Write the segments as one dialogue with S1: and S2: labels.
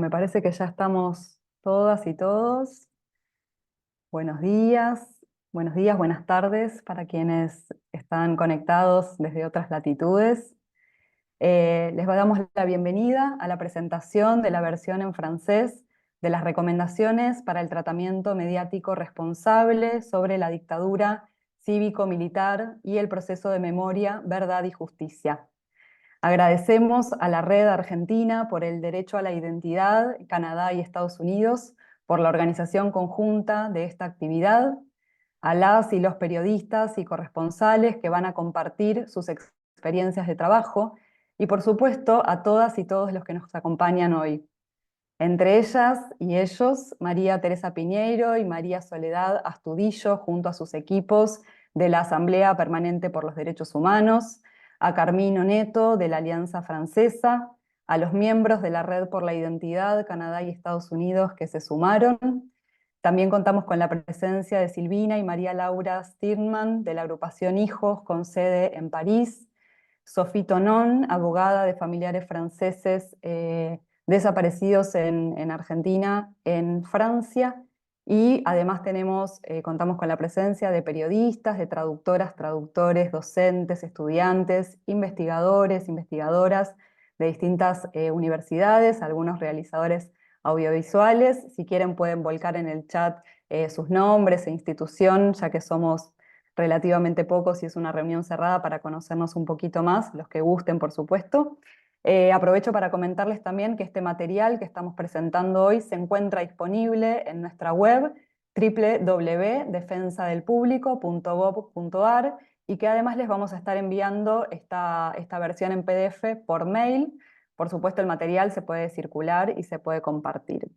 S1: Me parece que ya estamos todas y todos. Buenos días, buenas tardes para quienes están conectados desde otras latitudes. Les damos la bienvenida a la presentación de la versión en francés de las recomendaciones para el tratamiento mediático responsable sobre la dictadura cívico-militar y el proceso de memoria, verdad y justicia. Agradecemos a la Red Argentina por el Derecho a la Identidad, Canadá y Estados Unidos, por la organización conjunta de esta actividad, a las y los periodistas y corresponsales que van a compartir sus experiencias de trabajo, y por supuesto a todas y todos los que nos acompañan hoy. Entre ellas y ellos, María Teresa Piñeiro y María Soledad Astudillo, junto a sus equipos de la Asamblea Permanente por los Derechos Humanos, a Carmino Neto de la Alianza Francesa, a los miembros de la Red por la Identidad, Canadá y Estados Unidos que se sumaron. También contamos con la presencia de Silvina y María Laura Stirman de la agrupación Hijos con sede en París, Sophie Tonon, abogada de familiares franceses desaparecidos en Argentina, en Francia, y además contamos con la presencia de periodistas, de traductoras, traductores, docentes, estudiantes, investigadores, investigadoras de distintas universidades, algunos realizadores audiovisuales. Si quieren pueden volcar en el chat sus nombres e institución, ya que somos relativamente pocos y es una reunión cerrada para conocernos un poquito más, los que gusten, por supuesto. Aprovecho para comentarles también que este material que estamos presentando hoy se encuentra disponible en nuestra web www.defensadelpublico.gov.ar y que además les vamos a estar enviando esta versión en PDF por mail. Por supuesto, el material se puede circular y se puede compartir.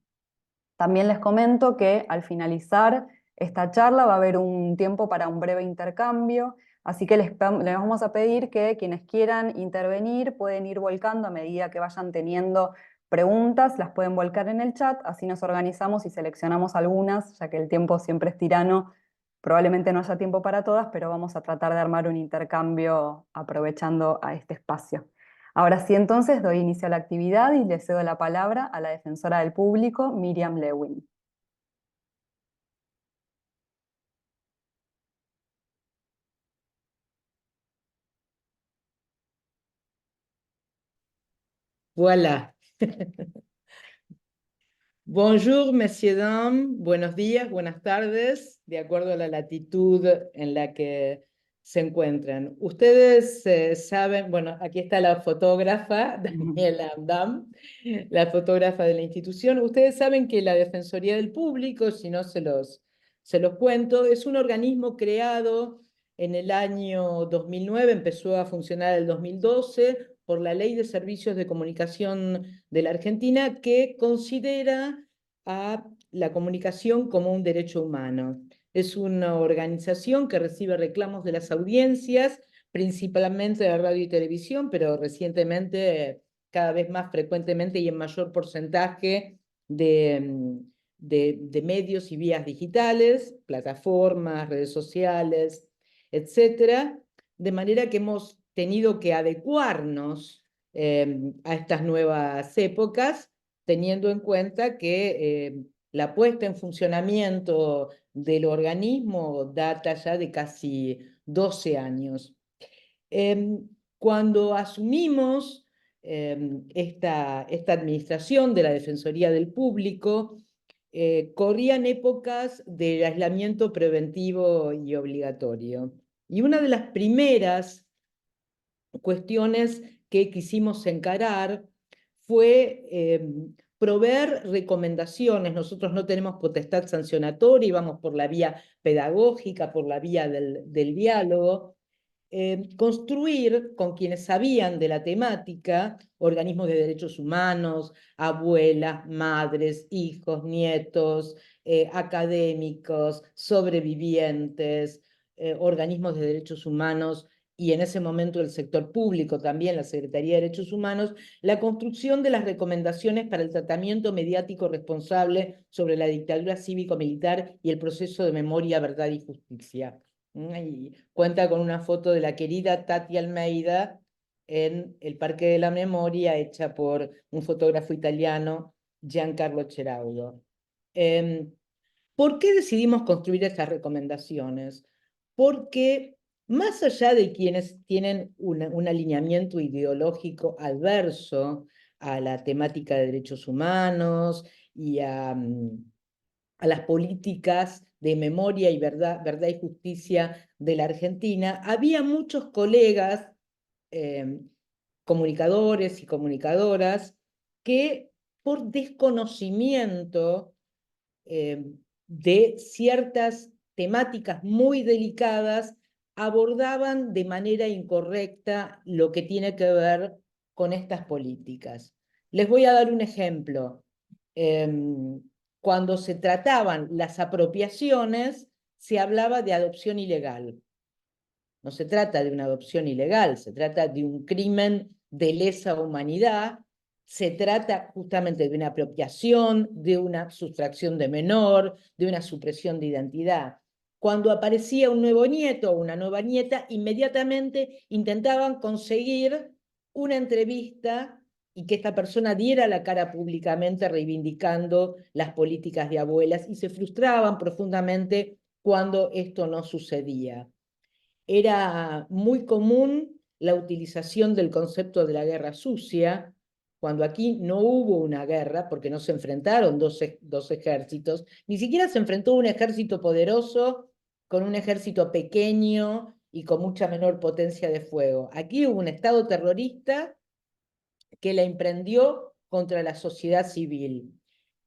S1: También les comento que al finalizar esta charla va a haber un tiempo para un breve intercambio, así que les vamos a pedir que quienes quieran intervenir pueden ir volcando a medida que vayan teniendo preguntas, las pueden volcar en el chat, así nos organizamos y seleccionamos algunas, ya que el tiempo siempre es tirano, probablemente no haya tiempo para todas, pero vamos a tratar de armar un intercambio aprovechando a este espacio. Ahora sí, entonces, doy inicio a la actividad y le cedo la palabra a la defensora del público, Miriam Lewin.
S2: Voilà. Bonjour, messieurs, dames. Buenos días, buenas tardes, de acuerdo a la latitud en la que se encuentran. Ustedes saben, bueno, aquí está la fotógrafa, Daniela Andam, la fotógrafa de la institución. Ustedes saben que la Defensoría del Público, si no se los cuento, es un organismo creado en el año 2009, empezó a funcionar el 2012 por la Ley de Servicios de Comunicación de la Argentina, que considera a la comunicación como un derecho humano. Es una organización que recibe reclamos de las audiencias, principalmente de radio y televisión, pero recientemente, cada vez más frecuentemente y en mayor porcentaje de medios y vías digitales, plataformas, redes sociales, etcétera, de manera que hemos tenido que adecuarnos a estas nuevas épocas, teniendo en cuenta que la puesta en funcionamiento del organismo data ya de casi 12 años. Cuando asumimos esta administración de la Defensoría del Público, corrían épocas de aislamiento preventivo y obligatorio. Y una de las primeras cuestiones que quisimos encarar fue proveer recomendaciones. Nosotros no tenemos potestad sancionatoria y vamos por la vía pedagógica, por la vía del diálogo. Construir con quienes sabían de la temática, organismos de derechos humanos, abuelas, madres, hijos, nietos, académicos, sobrevivientes, organismos de derechos humanos y en ese momento el sector público también, la Secretaría de Derechos Humanos, la construcción de las recomendaciones para el tratamiento mediático responsable sobre la dictadura cívico-militar y el proceso de memoria, verdad y justicia. Y cuenta con una foto de la querida Tati Almeida en el Parque de la Memoria, hecha por un fotógrafo italiano Giancarlo Cheraudo. ¿Por qué decidimos construir estas recomendaciones? Porque más allá de quienes tienen un alineamiento ideológico adverso a la temática de derechos humanos y a las políticas de memoria y verdad y justicia de la Argentina, había muchos colegas, comunicadores y comunicadoras, que por desconocimiento de ciertas temáticas muy delicadas abordaban de manera incorrecta lo que tiene que ver con estas políticas. Les voy a dar un ejemplo. Cuando se trataban las apropiaciones, se hablaba de adopción ilegal. No se trata de una adopción ilegal, se trata de un crimen de lesa humanidad, se trata justamente de una apropiación, de una sustracción de menor, de una supresión de identidad. Cuando aparecía un nuevo nieto o una nueva nieta, inmediatamente intentaban conseguir una entrevista y que esta persona diera la cara públicamente reivindicando las políticas de abuelas, y se frustraban profundamente cuando esto no sucedía. Era muy común la utilización del concepto de la guerra sucia, cuando aquí no hubo una guerra, porque no se enfrentaron dos ejércitos, ni siquiera se enfrentó un ejército poderoso con un ejército pequeño y con mucha menor potencia de fuego. Aquí hubo un Estado terrorista que la emprendió contra la sociedad civil.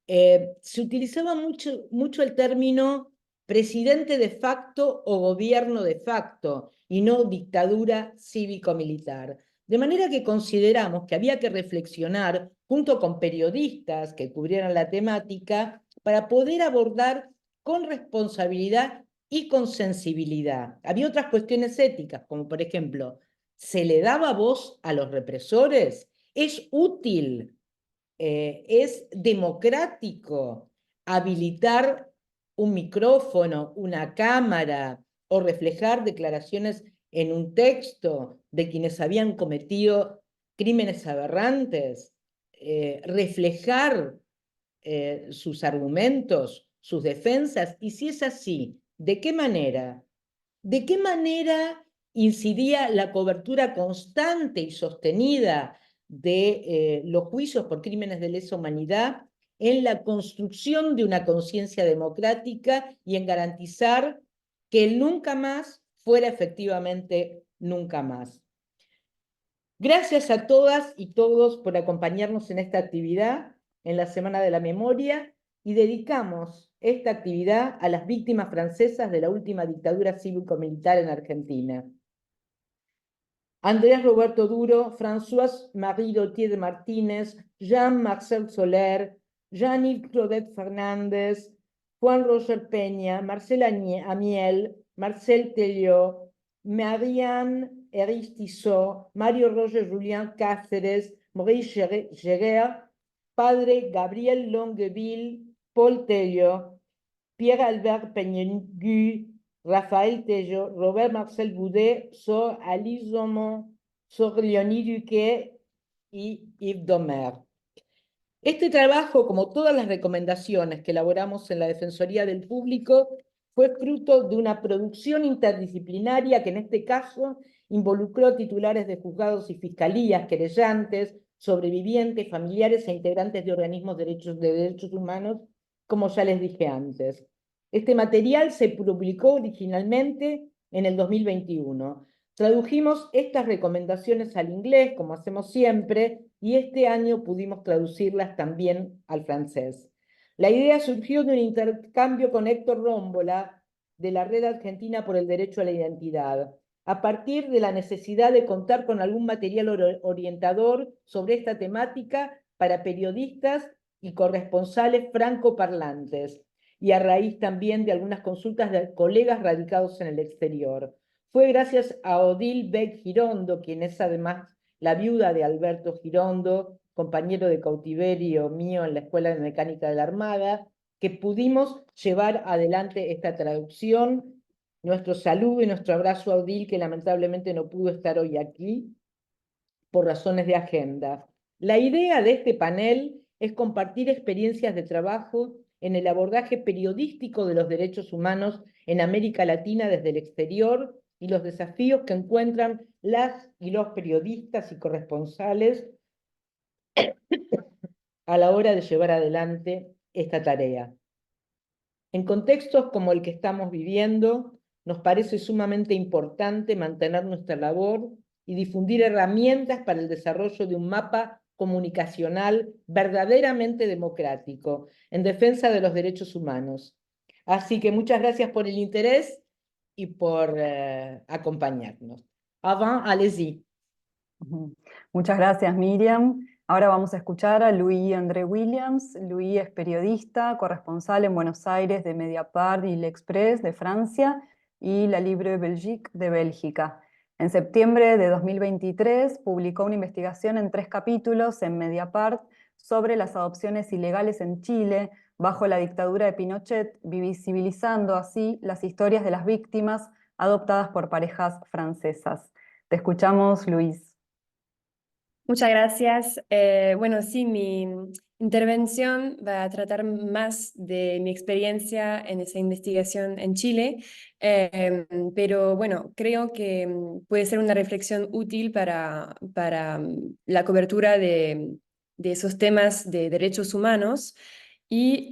S2: Se utilizaba mucho el término presidente de facto o gobierno de facto, y no dictadura cívico-militar. De manera que consideramos que había que reflexionar junto con periodistas que cubrieran la temática para poder abordar con responsabilidad y con sensibilidad. Había otras cuestiones éticas, como por ejemplo, ¿se le daba voz a los represores? ¿Es útil, es democrático habilitar un micrófono, una cámara o reflejar declaraciones en un texto de quienes habían cometido crímenes aberrantes? Reflejar sus argumentos, sus defensas, y si es así, ¿de qué manera? ¿De qué manera incidía la cobertura constante y sostenida de los juicios por crímenes de lesa humanidad en la construcción de una conciencia democrática y en garantizar que el nunca más fuera efectivamente nunca más? Gracias a todas y todos por acompañarnos en esta actividad, en la Semana de la Memoria, y dedicamos esta actividad a las víctimas francesas de la última dictadura cívico-militar en Argentina. Andrés Roberto Duro, Françoise-Marie Dautier de Martínez, Jean-Marcel Soler, Jean-Yves Claudette Fernández, Juan Roger Peña, Marcel Amiel, Marcel Telliot, Marianne Eris Tissot, Mario Roger Julián Cáceres, Maurice Giguer, Padre Gabriel Longueville, Paul Telliot, Pierre-Albert Peñengue, Raphaël Tello, Robert Marcel Boudet, Sor Alice Zomon, Sor Leonie Duquet y Yves Domer. Este trabajo, como todas las recomendaciones que elaboramos en la Defensoría del Público, fue fruto de una producción interdisciplinaria que en este caso involucró titulares de juzgados y fiscalías, querellantes, sobrevivientes, familiares e integrantes de organismos de derechos humanos, como ya les dije antes. Este material se publicó originalmente en el 2021. Tradujimos estas recomendaciones al inglés, como hacemos siempre, y este año pudimos traducirlas también al francés. La idea surgió de un intercambio con Héctor Rómbola, de la Red Argentina por el Derecho a la Identidad, a partir de la necesidad de contar con algún material orientador sobre esta temática para periodistas y corresponsales francoparlantes, y a raíz también de algunas consultas de colegas radicados en el exterior. Fue gracias a Odile Beck Girondo, quien es además la viuda de Alberto Girondo, compañero de cautiverio mío en la Escuela de Mecánica de la Armada, que pudimos llevar adelante esta traducción. Nuestro saludo y nuestro abrazo a Odile, que lamentablemente no pudo estar hoy aquí por razones de agenda. La idea de este panel es compartir experiencias de trabajo en el abordaje periodístico de los derechos humanos en América Latina desde el exterior y los desafíos que encuentran las y los periodistas y corresponsales a la hora de llevar adelante esta tarea. En contextos como el que estamos viviendo, nos parece sumamente importante mantener nuestra labor y difundir herramientas para el desarrollo de un mapa comunicacional verdaderamente democrático en defensa de los derechos humanos. Así que muchas gracias por el interés y por acompañarnos. Avant, allez-y.
S1: Muchas gracias, Miriam. Ahora vamos a escuchar a Louis André Williams. Louis es periodista, corresponsal en Buenos Aires de Mediapart y L'Express de Francia y La Libre Belgique de Bélgica. En septiembre de 2023 publicó una investigación en 3 capítulos en Mediapart sobre las adopciones ilegales en Chile bajo la dictadura de Pinochet, visibilizando así las historias de las víctimas adoptadas por parejas francesas. Te escuchamos, Luis.
S3: Muchas gracias. Bueno, sí, mi intervención va a tratar más de mi experiencia en esa investigación en Chile, pero bueno, creo que puede ser una reflexión útil para la cobertura de esos temas de derechos humanos. Y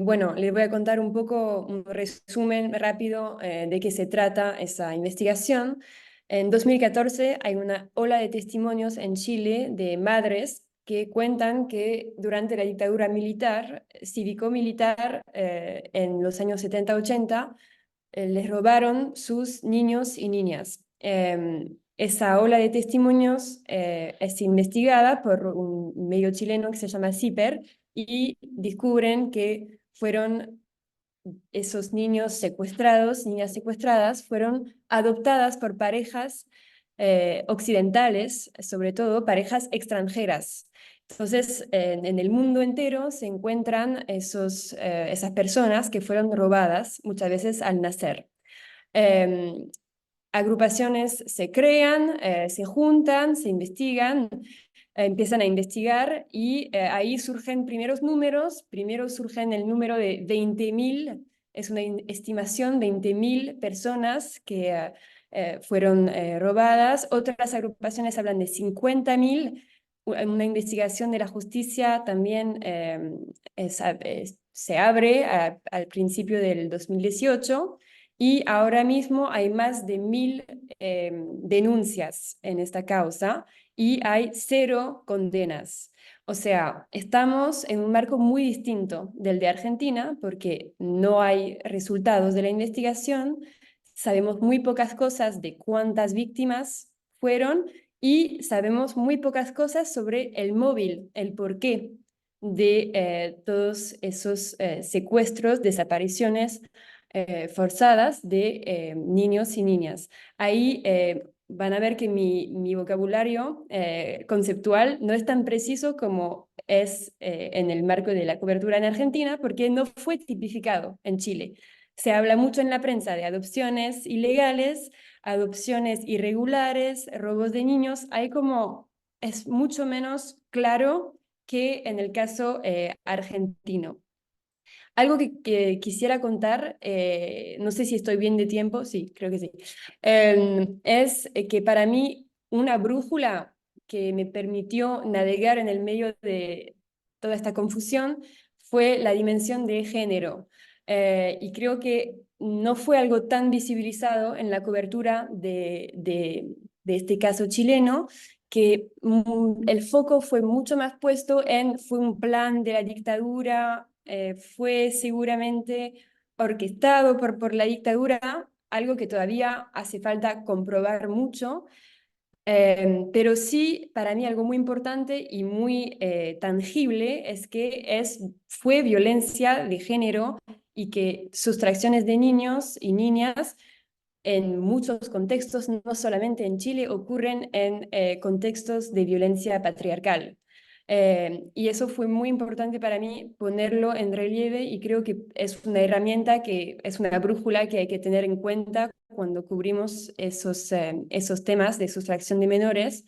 S3: bueno, les voy a contar un poco, un resumen rápido de qué se trata esa investigación. En 2014 hay una ola de testimonios en Chile de madres que cuentan que durante la dictadura militar, cívico-militar, en los años 70-80, les robaron sus niños y niñas. Esa ola de testimonios es investigada por un medio chileno que se llama CIPER y descubren que fueron esos niños secuestrados, niñas secuestradas, fueron adoptadas por parejas occidentales, sobre todo parejas extranjeras. Entonces, en el mundo entero se encuentran esas personas que fueron robadas muchas veces al nacer. Agrupaciones se crean, se juntan, se investigan, empiezan a investigar y ahí surgen primeros números. Primero surgen el número de 20.000, es una estimación, 20.000 personas que fueron robadas. Otras agrupaciones hablan de 50.000. Una investigación de la justicia también se abre al principio del 2018. Y ahora mismo hay más de 1.000 denuncias en esta causa y hay 0 condenas. O sea, estamos en un marco muy distinto del de Argentina porque no hay resultados de la investigación, sabemos muy pocas cosas de cuántas víctimas fueron y sabemos muy pocas cosas sobre el móvil, el porqué de todos esos secuestros, desapariciones forzadas de niños y niñas. Ahí van a ver que mi vocabulario conceptual no es tan preciso como es en el marco de la cobertura en Argentina, porque no fue tipificado en Chile. Se habla mucho en la prensa de adopciones ilegales, adopciones irregulares, robos de niños. Hay como, es mucho menos claro que en el caso argentino. Algo que quisiera contar, no sé si estoy bien de tiempo, sí, creo que sí, es que para mí una brújula que me permitió navegar en el medio de toda esta confusión fue la dimensión de género. Y creo que no fue algo tan visibilizado en la cobertura de este caso chileno, que el foco fue mucho más puesto en, fue un plan de la dictadura, fue seguramente orquestado por la dictadura, algo que todavía hace falta comprobar mucho, pero sí, para mí algo muy importante y muy tangible es que fue violencia de género y que sustracciones de niños y niñas en muchos contextos, no solamente en Chile, ocurren en contextos de violencia patriarcal. Y eso fue muy importante para mí ponerlo en relieve y creo que es una herramienta, que es una brújula que hay que tener en cuenta cuando cubrimos esos temas de sustracción de menores,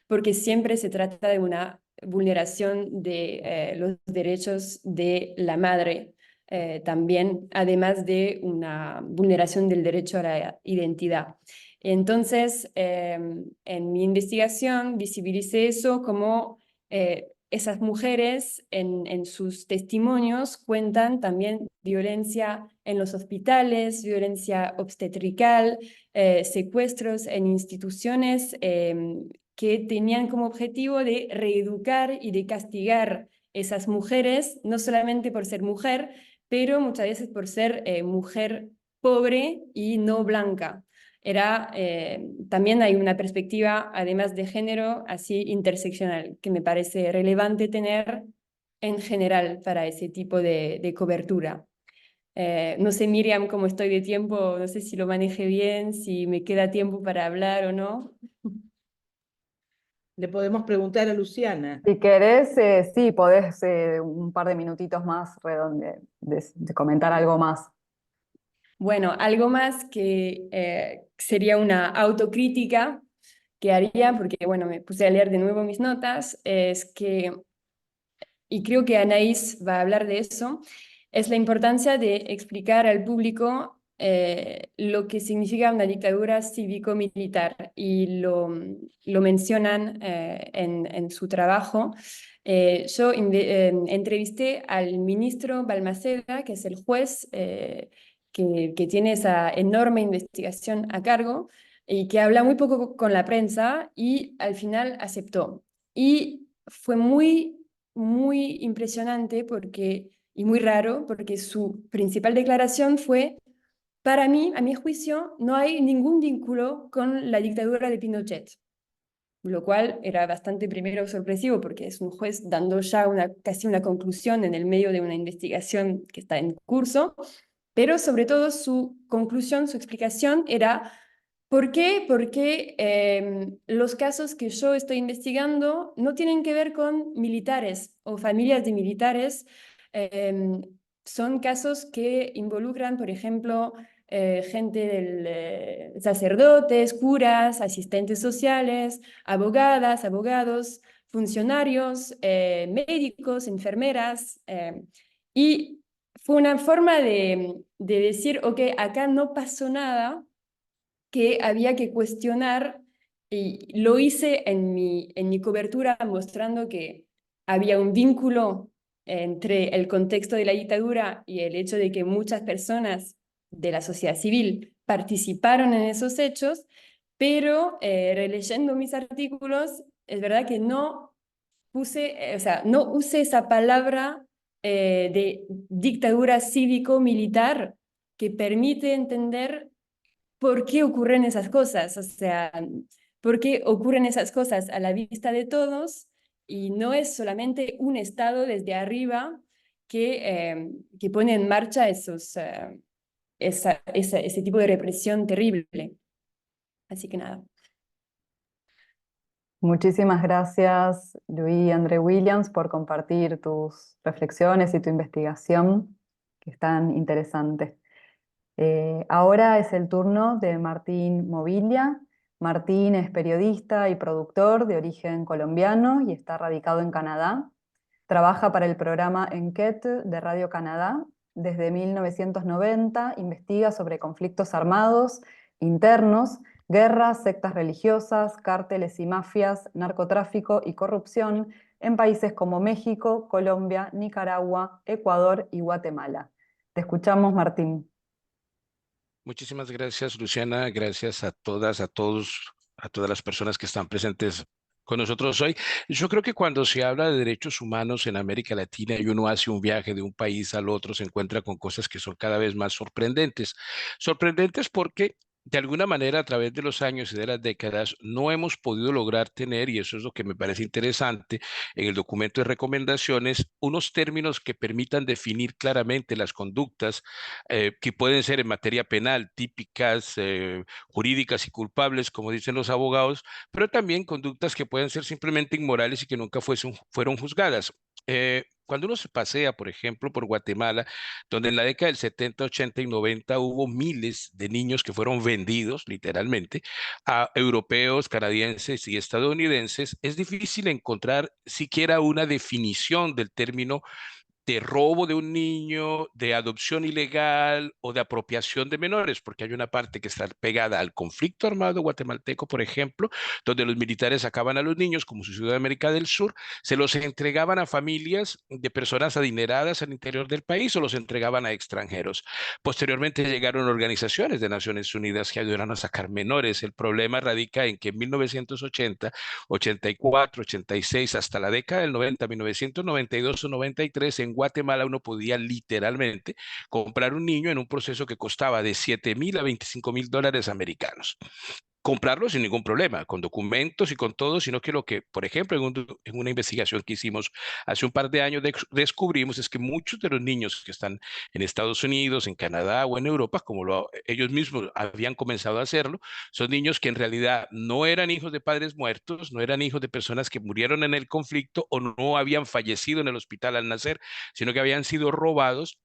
S3: porque siempre se trata de una vulneración de los derechos de la madre también, además de una vulneración del derecho a la identidad. Entonces, en mi investigación visibilicé eso como esas mujeres en sus testimonios cuentan también violencia en los hospitales, violencia obstetrical, secuestros en instituciones que tenían como objetivo de reeducar y de castigar esas mujeres, no solamente por ser mujer, pero muchas veces por ser mujer pobre y no blanca. También hay una perspectiva, además de género, así interseccional, que me parece relevante tener en general para ese tipo de cobertura. No sé, Miriam, cómo estoy de tiempo, no sé si lo maneje bien, si me queda tiempo para hablar o no.
S2: Le podemos preguntar a Luciana.
S1: Si querés, sí, podés un par de minutitos más de comentar algo más.
S3: Bueno, algo más que sería una autocrítica que haría, porque bueno, me puse a leer de nuevo mis notas, es que, y creo que Anaís va a hablar de eso, es la importancia de explicar al público lo que significa una dictadura cívico-militar, y lo mencionan en su trabajo. Yo entrevisté al ministro Balmaceda, que es el juez que tiene esa enorme investigación a cargo y que habla muy poco con la prensa, y al final aceptó. Y fue muy impresionante y muy raro, porque su principal declaración fue: para mí, a mi juicio, no hay ningún vínculo con la dictadura de Pinochet. Lo cual era bastante primero sorpresivo, porque es un juez dando ya casi una conclusión en el medio de una investigación que está en curso, pero sobre todo su conclusión, su explicación era: ¿por qué? Porque los casos que yo estoy investigando no tienen que ver con militares o familias de militares. em, Son casos que involucran, por ejemplo, gente sacerdotes, curas, asistentes sociales, abogadas, abogados, funcionarios, médicos, enfermeras. Y fue una forma de decir: ok, acá no pasó nada que había que cuestionar, y lo hice en mi cobertura mostrando que había un vínculo entre el contexto de la dictadura y el hecho de que muchas personas de la sociedad civil participaron en esos hechos, pero releyendo mis artículos, es verdad que no puse, o sea, no usé esa palabra de dictadura cívico-militar, que permite entender por qué ocurren esas cosas, o sea, por qué ocurren esas cosas a la vista de todos, y no es solamente un Estado desde arriba que pone en marcha ese tipo de represión terrible. Así que nada.
S1: Muchísimas gracias, Luis André Williams, por compartir tus reflexiones y tu investigación, que es tan interesante. Ahora es el turno de Martín Mobilia. Martín es periodista y productor de origen colombiano y está radicado en Canadá. Trabaja para el programa Enquête de Radio Canadá. Desde 1990 investiga sobre conflictos armados internos, guerras, sectas religiosas, cárteles y mafias, narcotráfico y corrupción en países como México, Colombia, Nicaragua, Ecuador y Guatemala. Te escuchamos, Martín.
S4: Muchísimas gracias, Luciana. Gracias a todas, a todos, a todas las personas que están presentes con nosotros hoy. Yo creo que cuando se habla de derechos humanos en América Latina y uno hace un viaje de un país al otro, se encuentra con cosas que son cada vez más sorprendentes. Sorprendentes porque de alguna manera a través de los años y de las décadas no hemos podido lograr tener, y eso es lo que me parece interesante en el documento de recomendaciones, unos términos que permitan definir claramente las conductas que pueden ser en materia penal típicas, jurídicas y culpables, como dicen los abogados, pero también conductas que pueden ser simplemente inmorales y que nunca fueron juzgadas. Cuando uno se pasea, por ejemplo, por Guatemala, donde en la década del 70, 80 y 90 hubo miles de niños que fueron vendidos, literalmente, a europeos, canadienses y estadounidenses, es difícil encontrar siquiera una definición del término de robo de un niño, de adopción ilegal o de apropiación de menores, porque hay una parte que está pegada al conflicto armado guatemalteco, por ejemplo, donde los militares sacaban a los niños, como sucedió en América del Sur, se los entregaban a familias de personas adineradas al interior del país o los entregaban a extranjeros. Posteriormente llegaron organizaciones de Naciones Unidas que ayudaron a sacar menores. El problema radica en que en 1980, 84, 86, hasta la década del 90, 1992 o 93, en Guatemala uno podía literalmente comprar un niño en un proceso que costaba de 7.000 a 25.000 dólares americanos. Comprarlo sin ningún problema, con documentos y con todo, sino que lo que, por ejemplo, en una investigación que hicimos hace un par de años, descubrimos es que muchos de los niños que están en Estados Unidos, en Canadá o en Europa, como ellos mismos habían comenzado a hacerlo, son niños que en realidad no eran hijos de padres muertos, no eran hijos de personas que murieron en el conflicto o no habían fallecido en el hospital al nacer, sino que habían sido robados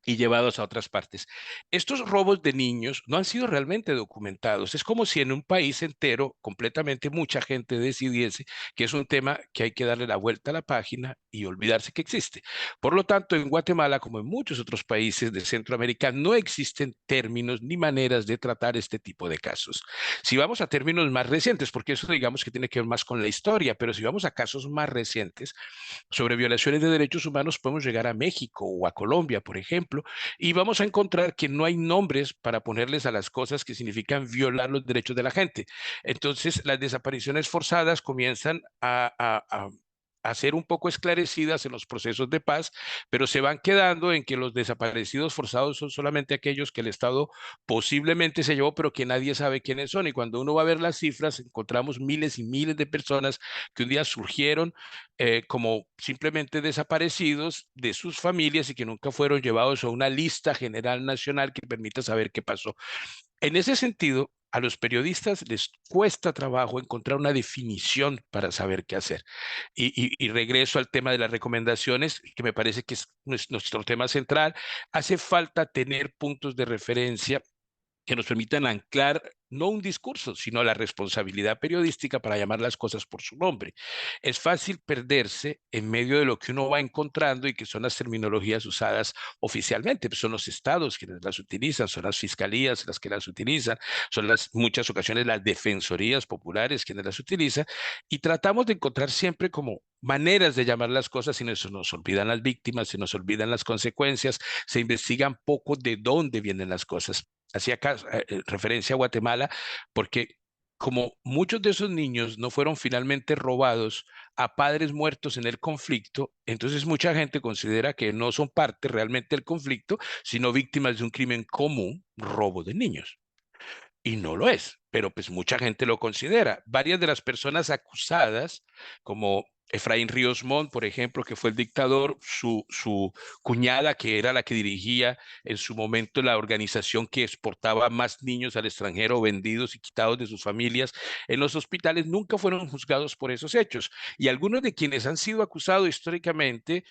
S4: y llevados a otras partes. Estos robos de niños no han sido realmente documentados. Es como si en un país entero, completamente mucha gente decidiese que es un tema que hay que darle la vuelta a la página y olvidarse que existe. Por lo tanto, en Guatemala, como en muchos otros países de Centroamérica, no existen términos ni maneras de tratar este tipo de casos. Si vamos a términos más recientes, porque eso digamos que tiene que ver más con la historia, pero si vamos a casos más recientes sobre violaciones de derechos humanos, podemos llegar a México o a Colombia, por ejemplo, y vamos a encontrar que no hay nombres para ponerles a las cosas que significan violar los derechos de la gente. Entonces, las desapariciones forzadas comienzan a ser un poco esclarecidas en los procesos de paz, pero se van quedando en que los desaparecidos forzados son solamente aquellos que el Estado posiblemente se llevó, pero que nadie sabe quiénes son. Y cuando uno va a ver las cifras, encontramos miles y miles de personas que un día surgieron como simplemente desaparecidos de sus familias y que nunca fueron llevados a una lista general nacional que permita saber qué pasó. En ese sentido, a los periodistas les cuesta trabajo encontrar una definición para saber qué hacer. Y regreso al tema de las recomendaciones, que me parece que es nuestro tema central. Hace falta tener puntos de referencia que nos permitan anclar no un discurso, sino la responsabilidad periodística para llamar las cosas por su nombre. Es fácil perderse en medio de lo que uno va encontrando y que son las terminologías usadas oficialmente. Pues son los estados quienes las utilizan, son las fiscalías las que las utilizan, son las muchas ocasiones las defensorías populares quienes las utilizan y tratamos de encontrar siempre como maneras de llamar las cosas y se nos olvidan las víctimas, se nos olvidan las consecuencias, se investigan poco de dónde vienen las cosas. Hacía referencia a Guatemala porque como muchos de esos niños no fueron finalmente robados a padres muertos en el conflicto, entonces mucha gente considera que no son parte realmente del conflicto, sino víctimas de un crimen común, robo de niños. Y no lo es, pero pues mucha gente lo considera. Varias de las personas acusadas, como Efraín Ríos Montt, por ejemplo, que fue el dictador, su cuñada, que era la que dirigía en su momento la organización que exportaba más niños al extranjero, vendidos y quitados de sus familias en los hospitales, nunca fueron juzgados por esos hechos. Y algunos de quienes han sido acusados históricamente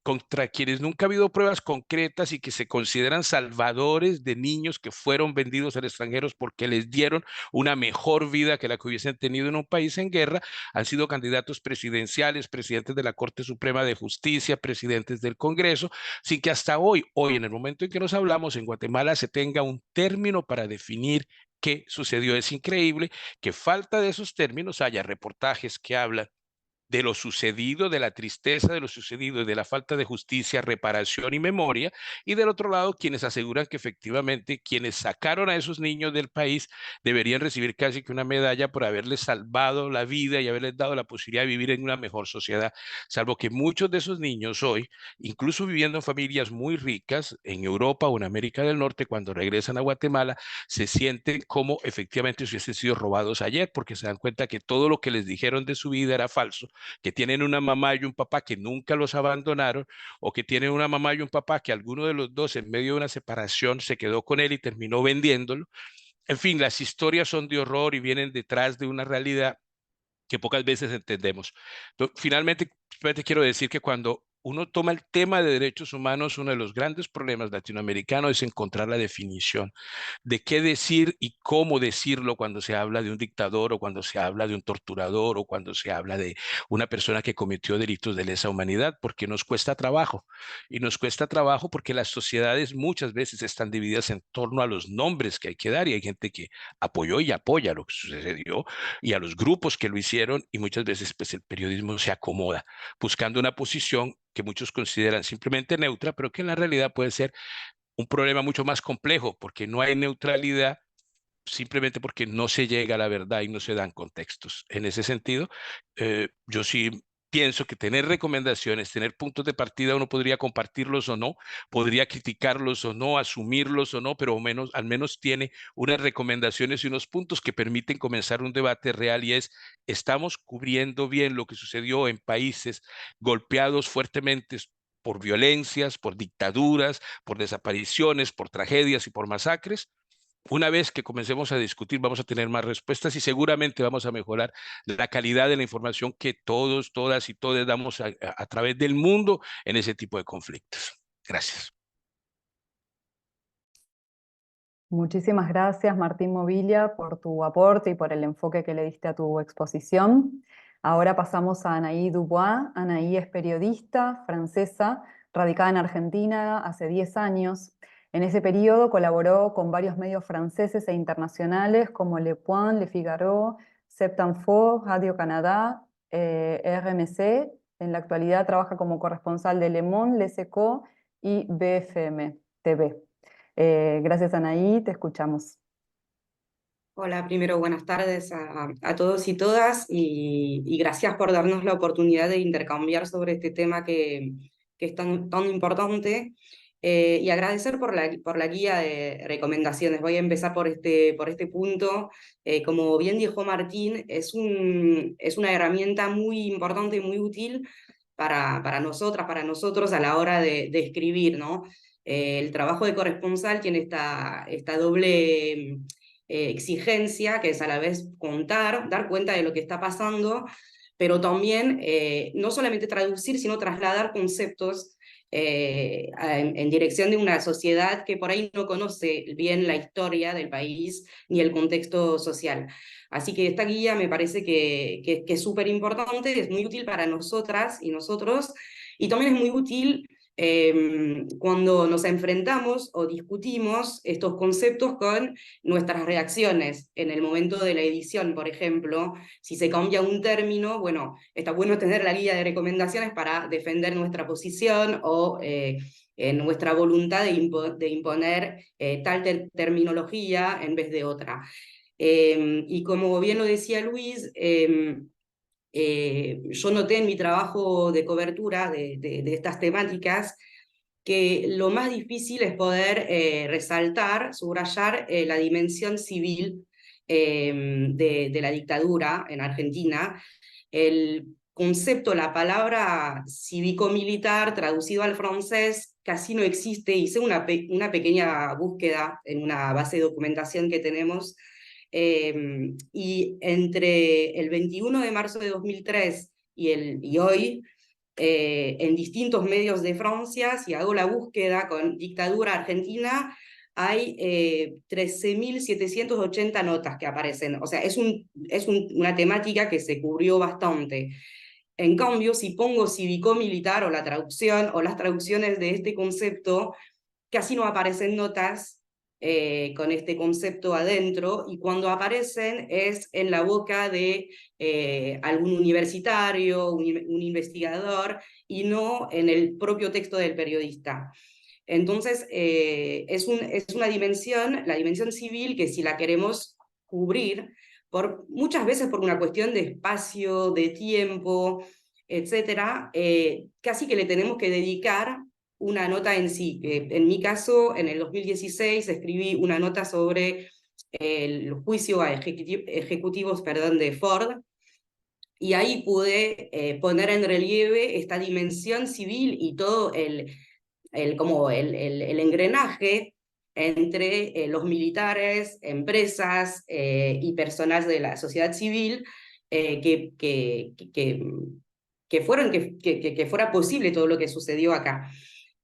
S4: contra quienes nunca ha habido pruebas concretas y que se consideran salvadores de niños que fueron vendidos al extranjero porque les dieron una mejor vida que la que hubiesen tenido en un país en guerra, han sido candidatos presidenciales, presidentes de la Corte Suprema de Justicia, presidentes del Congreso, sin que hasta hoy, en el momento en que nos hablamos, en Guatemala se tenga un término para definir qué sucedió. Es increíble que falta de esos términos haya reportajes que hablan de lo sucedido, de la tristeza de lo sucedido, de la falta de justicia, reparación y memoria, y del otro lado quienes aseguran que efectivamente quienes sacaron a esos niños del país deberían recibir casi que una medalla por haberles salvado la vida y haberles dado la posibilidad de vivir en una mejor sociedad, salvo que muchos de esos niños hoy, incluso viviendo en familias muy ricas en Europa o en América del Norte, cuando regresan a Guatemala, se sienten como efectivamente si hubiesen sido robados ayer, porque se dan cuenta que todo lo que les dijeron de su vida era falso, que tienen una mamá y un papá que nunca los abandonaron, o que tienen una mamá y un papá que alguno de los dos en medio de una separación se quedó con él y terminó vendiéndolo. En fin, las historias son de horror y vienen detrás de una realidad que pocas veces entendemos. Finalmente, quiero decir que cuando uno toma el tema de derechos humanos, uno de los grandes problemas latinoamericanos es encontrar la definición de qué decir y cómo decirlo cuando se habla de un dictador o cuando se habla de un torturador o cuando se habla de una persona que cometió delitos de lesa humanidad, porque nos cuesta trabajo. Y nos cuesta trabajo porque las sociedades muchas veces están divididas en torno a los nombres que hay que dar y hay gente que apoyó y apoya lo que sucedió y a los grupos que lo hicieron y muchas veces pues el periodismo se acomoda buscando una posición que muchos consideran simplemente neutra, pero que en la realidad puede ser un problema mucho más complejo, porque no hay neutralidad simplemente porque no se llega a la verdad y no se dan contextos. En ese sentido, yo sí pienso que tener recomendaciones, tener puntos de partida, uno podría compartirlos o no, podría criticarlos o no, asumirlos o no, pero al menos tiene unas recomendaciones y unos puntos que permiten comenzar un debate real y es, ¿estamos cubriendo bien lo que sucedió en países golpeados fuertemente por violencias, por dictaduras, por desapariciones, por tragedias y por masacres? Una vez que comencemos a discutir, vamos a tener más respuestas y seguramente vamos a mejorar la calidad de la información que todos, todas y todos damos a través del mundo en ese tipo de conflictos. Gracias.
S1: Muchísimas gracias, Martín Movilla, por tu aporte y por el enfoque que le diste a tu exposición. Ahora pasamos a Anaí Dubois. Anaí es periodista francesa, radicada en Argentina hace 10 años. En ese periodo colaboró con varios medios franceses e internacionales como Le Point, Le Figaro, Septinfo, Radio-Canada, RMC. En la actualidad trabaja como corresponsal de Le Monde, Les Echos y BFM TV. Gracias, Anaí, te escuchamos.
S5: Hola, primero buenas tardes a todos y todas y gracias por darnos la oportunidad de intercambiar sobre este tema que es tan importante y agradecer por la guía de recomendaciones. Voy a empezar por este punto. Como bien dijo Martín, es una herramienta muy importante y muy útil para nosotras, para nosotros a la hora de escribir, ¿no? El trabajo de corresponsal tiene esta doble exigencia, que es a la vez contar, dar cuenta de lo que está pasando, pero también no solamente traducir, sino trasladar conceptos en dirección de una sociedad que por ahí no conoce bien la historia del país ni el contexto social. Así que esta guía me parece que es súper importante, es muy útil para nosotras y nosotros, y también es muy útil cuando nos enfrentamos o discutimos estos conceptos con nuestras reacciones en el momento de la edición, por ejemplo, si se cambia un término, bueno, está bueno tener la guía de recomendaciones para defender nuestra posición o nuestra voluntad de imponer tal terminología en vez de otra. Y como bien lo decía Luis, yo noté en mi trabajo de cobertura de estas temáticas que lo más difícil es poder resaltar, subrayar la dimensión civil de la dictadura en Argentina. El concepto, la palabra cívico-militar traducido al francés casi no existe. Hice una pequeña búsqueda en una base de documentación que tenemos y entre el 21 de marzo de 2003 y hoy, en distintos medios de Francia, si hago la búsqueda con dictadura argentina, hay 13.780 notas que aparecen. O sea, es una temática que se cubrió bastante. En cambio, si pongo cívico-militar o la traducción o las traducciones de este concepto, casi no aparecen notas con este concepto adentro, y cuando aparecen es en la boca de algún universitario, un investigador, y no en el propio texto del periodista. Entonces, es una dimensión, la dimensión civil, que si la queremos cubrir, muchas veces por una cuestión de espacio, de tiempo, etcétera, casi que le tenemos que dedicar una nota en sí. En mi caso, en el 2016 escribí una nota sobre el juicio a ejecutivos de Ford, y ahí pude poner en relieve esta dimensión civil y todo como el engranaje entre los militares, empresas y personas de la sociedad civil que que fuera posible todo lo que sucedió acá.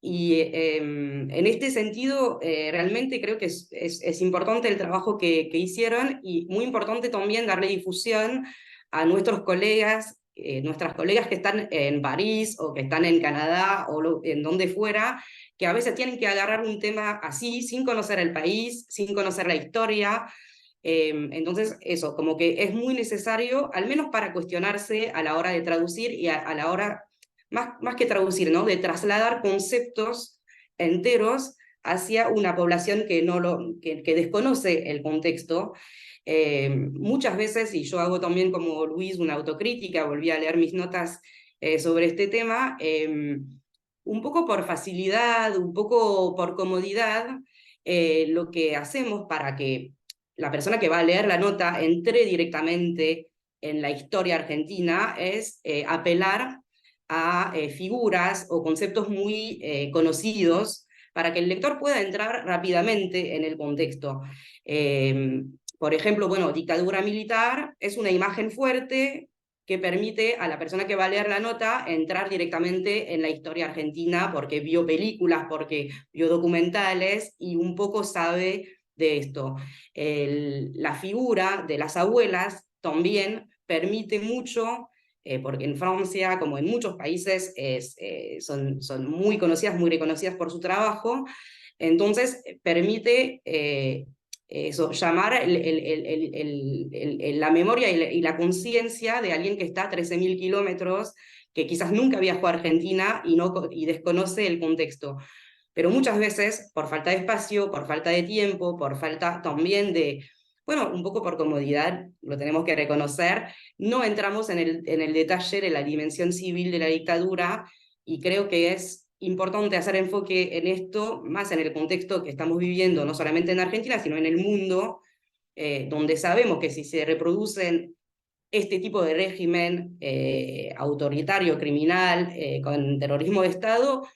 S5: Y en este sentido, realmente creo que es importante el trabajo que hicieron y muy importante también darle difusión a nuestros colegas, nuestras colegas que están en París o que están en Canadá o en donde fuera, que a veces tienen que agarrar un tema así sin conocer el país, sin conocer la historia. Entonces, eso, como que es muy necesario, al menos para cuestionarse a la hora de traducir y a la hora más que traducir, ¿no? De trasladar conceptos enteros hacia una población que desconoce el contexto. Muchas veces, y yo hago también como Luis una autocrítica, volví a leer mis notas sobre este tema, un poco por facilidad, un poco por comodidad, lo que hacemos para que la persona que va a leer la nota entre directamente en la historia argentina es apelar a figuras o conceptos muy conocidos para que el lector pueda entrar rápidamente en el contexto. Por ejemplo, bueno, dictadura militar es una imagen fuerte que permite a la persona que va a leer la nota entrar directamente en la historia argentina porque vio películas, porque vio documentales y un poco sabe de esto. La figura de las abuelas también permite mucho porque en Francia, como en muchos países, son muy conocidas, muy reconocidas por su trabajo, entonces permite eso, llamar la memoria y la conciencia de alguien que está a 13.000 kilómetros, que quizás nunca viajó a Argentina y desconoce el contexto. Pero muchas veces, por falta de espacio, por falta de tiempo, por falta también de, bueno, un poco por comodidad, lo tenemos que reconocer, no entramos en el detalle de la dimensión civil de la dictadura, y creo que es importante hacer enfoque en esto, más en el contexto que estamos viviendo, no solamente en Argentina, sino en el mundo, donde sabemos que si se reproducen este tipo de régimen autoritario, criminal, con terrorismo de Estado,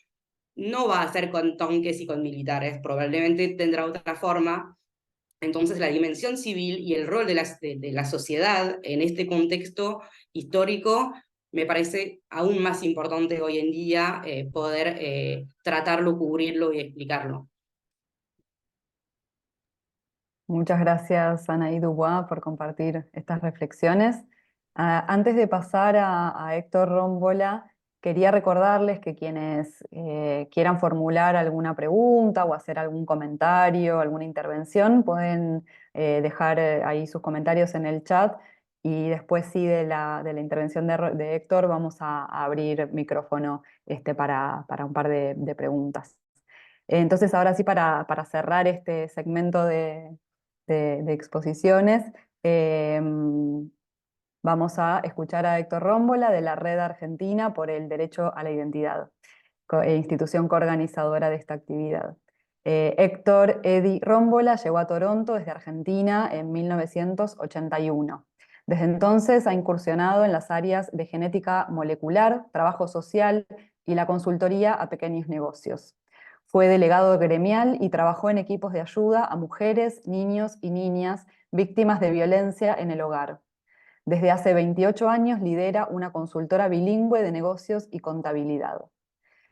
S5: no va a ser con tanques y con militares, probablemente tendrá otra forma. Entonces la dimensión civil y el rol de la sociedad en este contexto histórico me parece aún más importante hoy en día poder tratarlo, cubrirlo y explicarlo.
S1: Muchas gracias, Anaí Dubois, por compartir estas reflexiones. Antes de pasar a Héctor Rómbola, quería recordarles que quienes quieran formular alguna pregunta o hacer algún comentario, alguna intervención, pueden dejar ahí sus comentarios en el chat y después sí de la intervención de Héctor vamos a abrir micrófono para un par de preguntas. Entonces ahora sí para cerrar este segmento de exposiciones, vamos a escuchar a Héctor Rómbola de la Red Argentina por el Derecho a la Identidad, institución coorganizadora de esta actividad. Héctor Edi Rómbola llegó a Toronto desde Argentina en 1981. Desde entonces ha incursionado en las áreas de genética molecular, trabajo social y la consultoría a pequeños negocios. Fue delegado gremial y trabajó en equipos de ayuda a mujeres, niños y niñas víctimas de violencia en el hogar. Desde hace 28 años lidera una consultora bilingüe de negocios y contabilidad.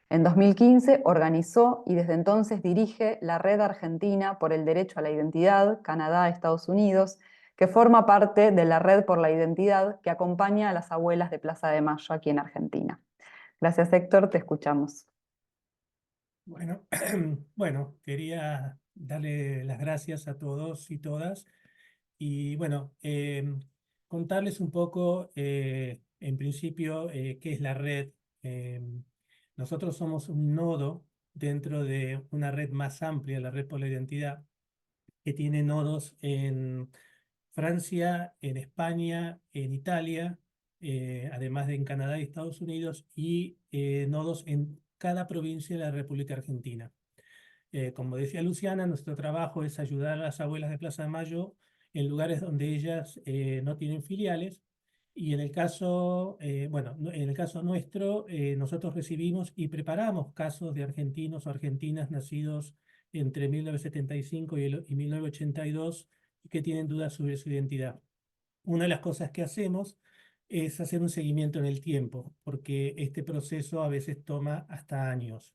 S1: En 2015 organizó y desde entonces dirige la Red Argentina por el Derecho a la Identidad, Canadá-Estados Unidos, que forma parte de la Red por la Identidad que acompaña a las abuelas de Plaza de Mayo aquí en Argentina. Gracias, Héctor, te escuchamos.
S6: Bueno, bueno, quería darle las gracias a todos y todas y bueno, contarles un poco, en principio, qué es la red. Nosotros somos un nodo dentro de una red más amplia, la Red por la Identidad, que tiene nodos en Francia, en España, en Italia, además de en Canadá y Estados Unidos, y nodos en cada provincia de la República Argentina. Como decía Luciana, nuestro trabajo es ayudar a las abuelas de Plaza de Mayo en lugares donde ellas no tienen filiales. Y en el caso, bueno, en el caso nuestro, nosotros recibimos y preparamos casos de argentinos o argentinas nacidos entre 1975 y 1982 y que tienen dudas sobre su identidad. Una de las cosas que hacemos es hacer un seguimiento en el tiempo, porque este proceso a veces toma hasta años.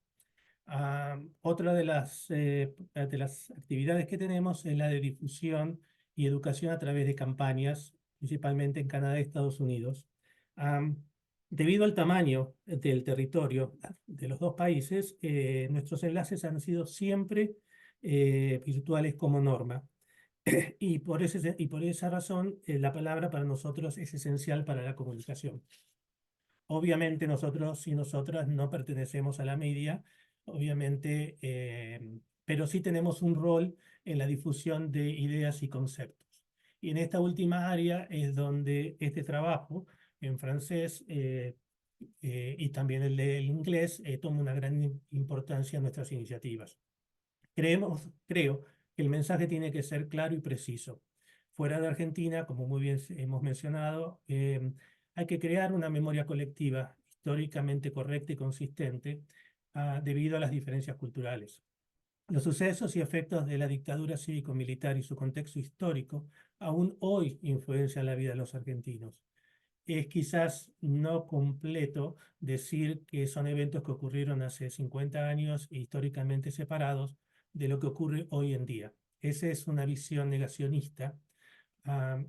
S6: Otra de las actividades que tenemos es la de difusión y educación a través de campañas, principalmente en Canadá y Estados Unidos. Debido al tamaño del territorio de los dos países, nuestros enlaces han sido siempre virtuales como norma. Y por esa razón, la palabra para nosotros es esencial para la comunicación. Obviamente nosotros y nosotras no pertenecemos a la media, obviamente, pero sí tenemos un rol en la difusión de ideas y conceptos. Y en esta última área es donde este trabajo en francés y también el del inglés toma una gran importancia en nuestras iniciativas. Creo que el mensaje tiene que ser claro y preciso. Fuera de Argentina, como muy bien hemos mencionado, hay que crear una memoria colectiva históricamente correcta y consistente debido a las diferencias culturales. Los sucesos y efectos de la dictadura cívico-militar y su contexto histórico aún hoy influencian la vida de los argentinos. Es quizás no completo decir que son eventos que ocurrieron hace 50 años e históricamente separados de lo que ocurre hoy en día. Esa es una visión negacionista.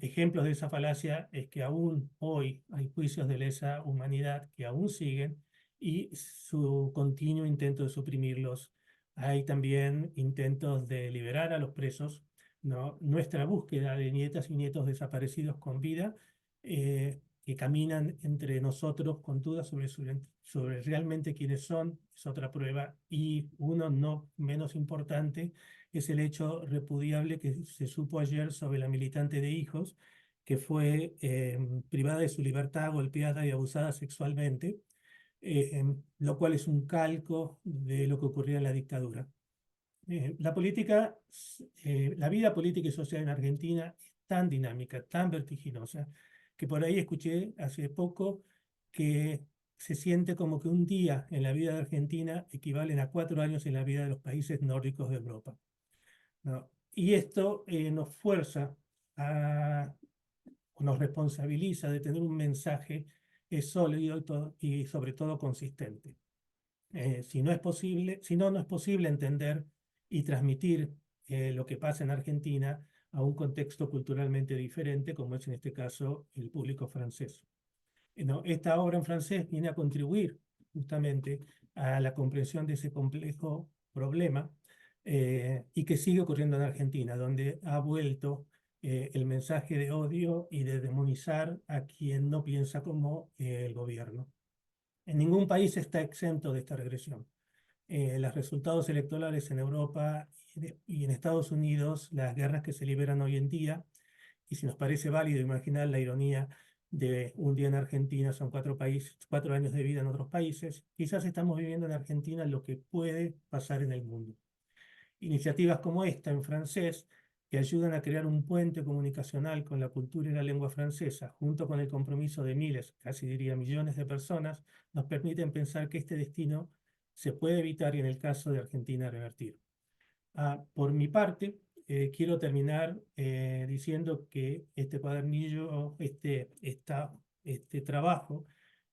S6: Ejemplos de esa falacia es que aún hoy hay juicios de lesa humanidad que aún siguen y su continuo intento de suprimirlos. Hay también intentos de liberar a los presos, ¿no? Nuestra búsqueda de nietas y nietos desaparecidos con vida que caminan entre nosotros con dudas sobre realmente quiénes son, es otra prueba. Y uno no menos importante es el hecho repudiable que se supo ayer sobre la militante de Hijos, que fue privada de su libertad, golpeada y abusada sexualmente, lo cual es un calco de lo que ocurría en la dictadura. La vida política y social en Argentina es tan dinámica, tan vertiginosa, que por ahí escuché hace poco que se siente como que un día en la vida de Argentina equivalen a 4 años en la vida de los países nórdicos de Europa, ¿no? Y esto nos fuerza o nos responsabiliza de tener un mensaje sólido y sobre todo consistente. Si no, no es posible entender y transmitir lo que pasa en Argentina a un contexto culturalmente diferente, como es en este caso el público francés. No, esta obra en francés viene a contribuir justamente a la comprensión de ese complejo problema y que sigue ocurriendo en Argentina, donde ha vuelto el mensaje de odio y de demonizar a quien no piensa como el gobierno. En ningún país está exento de esta regresión. Los resultados electorales en Europa y en Estados Unidos, las guerras que se liberan hoy en día, y si nos parece válido imaginar la ironía de un día en Argentina son 4 años de vida en otros países, quizás estamos viviendo en Argentina lo que puede pasar en el mundo. Iniciativas como esta en francés, que ayudan a crear un puente comunicacional con la cultura y la lengua francesa, junto con el compromiso de miles, casi diría millones de personas, nos permiten pensar que este destino se puede evitar y en el caso de Argentina revertir. Por mi parte, quiero terminar diciendo que este cuadernillo, este trabajo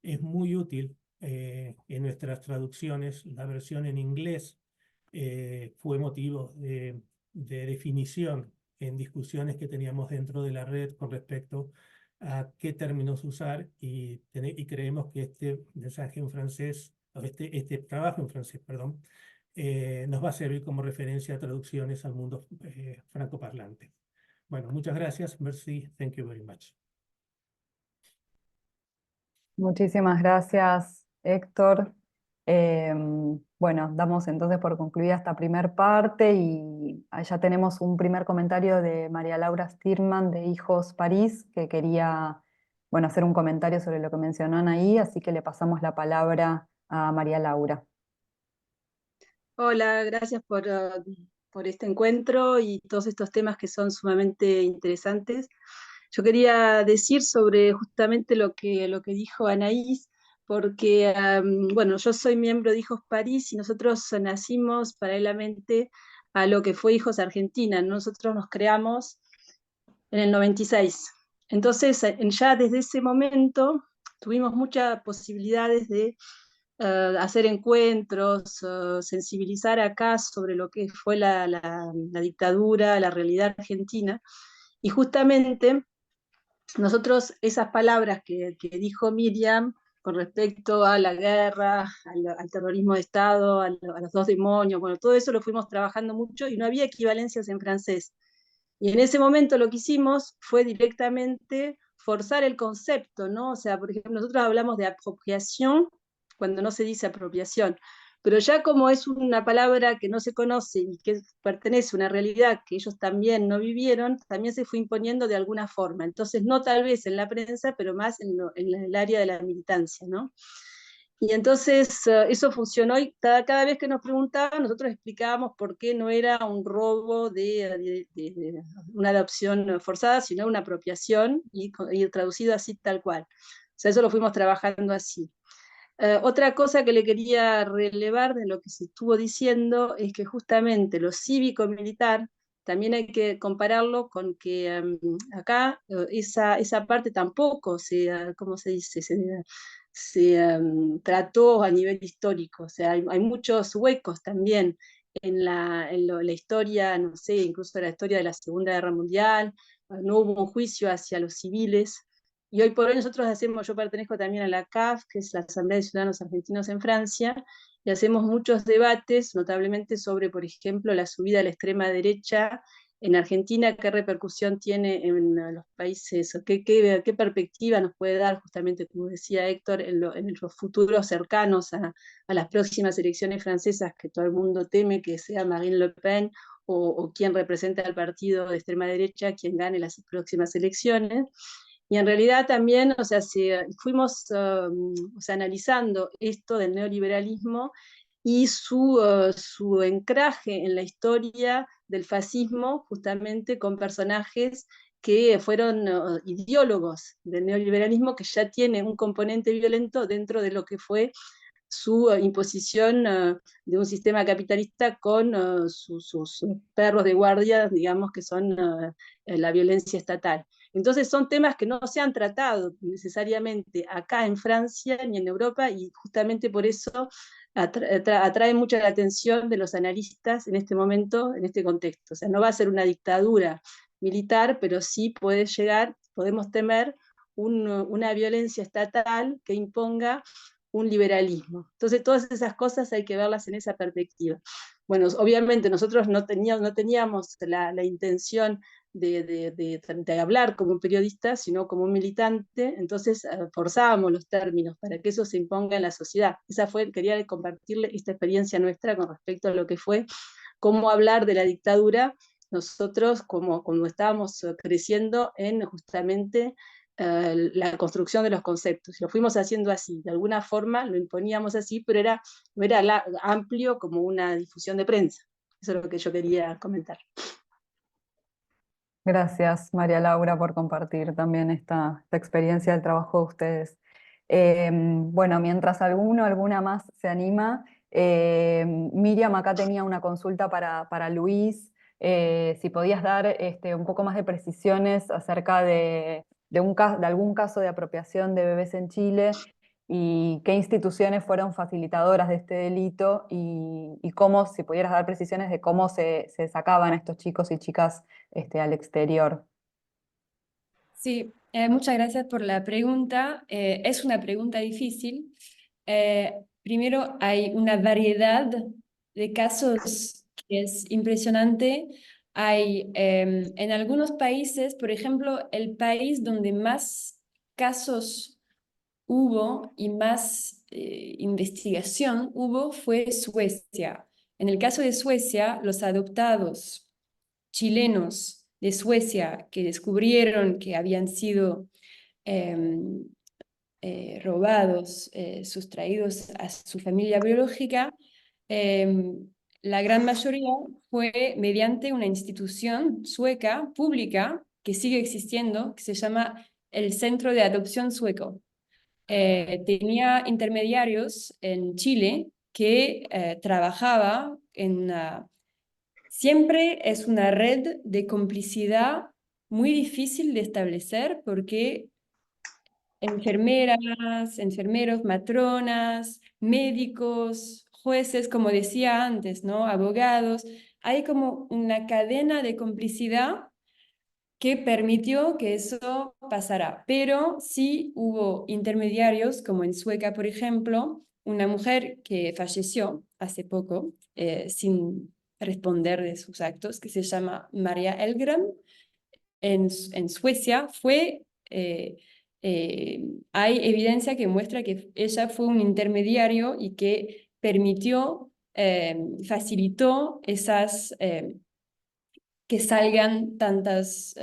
S6: es muy útil en nuestras traducciones. La versión en inglés fue motivo de definición en discusiones que teníamos dentro de la red con respecto a qué términos usar y creemos que este mensaje en francés, este trabajo en francés, perdón, nos va a servir como referencia a traducciones al mundo francoparlante. Bueno, muchas gracias. Merci. Thank you very much.
S1: Muchísimas gracias, Héctor. Bueno, damos entonces por concluida esta primer parte y ya tenemos un primer comentario de María Laura Stirman de Hijos París, que quería, bueno, hacer un comentario sobre lo que mencionó ahí, así que le pasamos la palabra a María Laura.
S7: Hola, gracias por este encuentro y todos estos temas que son sumamente interesantes. Yo quería decir sobre justamente lo que dijo Anaís, porque, bueno, yo soy miembro de Hijos París y nosotros nacimos paralelamente a lo que fue Hijos Argentina. Nosotros nos creamos en el 96. Entonces, ya desde ese momento tuvimos muchas posibilidades de hacer encuentros, sensibilizar acá sobre lo que fue la dictadura, la realidad argentina. Y justamente nosotros esas palabras que dijo Miriam con respecto a la guerra, al terrorismo de Estado, a los dos demonios, bueno, todo eso lo fuimos trabajando mucho y no había equivalencias en francés. Y en ese momento lo que hicimos fue directamente forzar el concepto, ¿no? O sea, por ejemplo, nosotros hablamos de apropiación cuando no se dice apropiación, pero ya como es una palabra que no se conoce y que pertenece a una realidad que ellos también no vivieron, también se fue imponiendo de alguna forma. Entonces, no tal vez en la prensa, pero más en el área de la militancia, ¿no? Y entonces eso funcionó y cada vez que nos preguntaban, nosotros explicábamos por qué no era un robo de una adopción forzada, sino una apropiación y traducido así tal cual. O sea, eso lo fuimos trabajando así. Otra cosa que le quería relevar de lo que se estuvo diciendo es que justamente lo cívico-militar también hay que compararlo con que acá esa parte tampoco ¿cómo se dice? Se trató a nivel histórico, o sea, hay muchos huecos también la historia, no sé, incluso la historia de la Segunda Guerra Mundial, no hubo un juicio hacia los civiles, y hoy por hoy nosotros yo pertenezco también a la CAF, que es la Asamblea de Ciudadanos Argentinos en Francia, y hacemos muchos debates, notablemente sobre, por ejemplo, la subida a la extrema derecha en Argentina, qué repercusión tiene en los países, qué perspectiva nos puede dar, justamente como decía Héctor, en los futuros cercanos a las próximas elecciones francesas, que todo el mundo teme que sea Marine Le Pen o quien representa al partido de extrema derecha, quien gane las próximas elecciones. Y en realidad también, o sea, fuimos o sea, analizando esto del neoliberalismo y su encraje en la historia del fascismo, justamente con personajes que fueron ideólogos del neoliberalismo, que ya tiene un componente violento dentro de lo que fue su imposición de un sistema capitalista con sus perros de guardia, digamos, que son la violencia estatal. Entonces son temas que no se han tratado necesariamente acá en Francia ni en Europa, y justamente por eso atrae mucha la atención de los analistas en este momento, en este contexto. O sea, no va a ser una dictadura militar, pero sí podemos temer una violencia estatal que imponga un liberalismo. Entonces todas esas cosas hay que verlas en esa perspectiva. Bueno, obviamente nosotros no teníamos la intención de hablar como un periodista, sino como un militante, entonces forzábamos los términos para que eso se imponga en la sociedad. Quería compartirle esta experiencia nuestra con respecto a lo que fue cómo hablar de la dictadura nosotros como estábamos creciendo en justamente la construcción de los conceptos. Lo fuimos haciendo así, de alguna forma lo imponíamos así, pero no era amplio como una difusión de prensa. Eso es lo que yo quería comentar.
S1: Gracias, María Laura, por compartir también esta experiencia del trabajo de ustedes. Bueno, mientras alguna más se anima, Miriam acá tenía una consulta para Luis, si podías dar un poco más de precisiones acerca de algún caso de apropiación de bebés en Chile y qué instituciones fueron facilitadoras de este delito y cómo, si pudieras dar precisiones de cómo se sacaban estos chicos y chicas al exterior.
S3: Sí, muchas gracias por la pregunta. Es una pregunta difícil. Primero, hay una variedad de casos que es impresionante. Hay en algunos países, por ejemplo, el país donde más casos hubo y más investigación hubo fue Suecia. En el caso de Suecia, los adoptados chilenos de Suecia que descubrieron que habían sido robados, sustraídos a su familia biológica, la gran mayoría fue mediante una institución sueca pública que sigue existiendo, que se llama el Centro de Adopción Sueco. Tenía intermediarios en Chile que trabajaba siempre es una red de complicidad muy difícil de establecer porque enfermeras, enfermeros, matronas, médicos, jueces, como decía antes, ¿no? Abogados, hay como una cadena de complicidad que permitió que eso pasara. Pero sí hubo intermediarios, como en Sueca, por ejemplo, una mujer que falleció hace poco sin responder de sus actos, que se llama Maria Elgren, en Suecia, hay evidencia que muestra que ella fue un intermediario y que permitió, facilitó que salgan tantos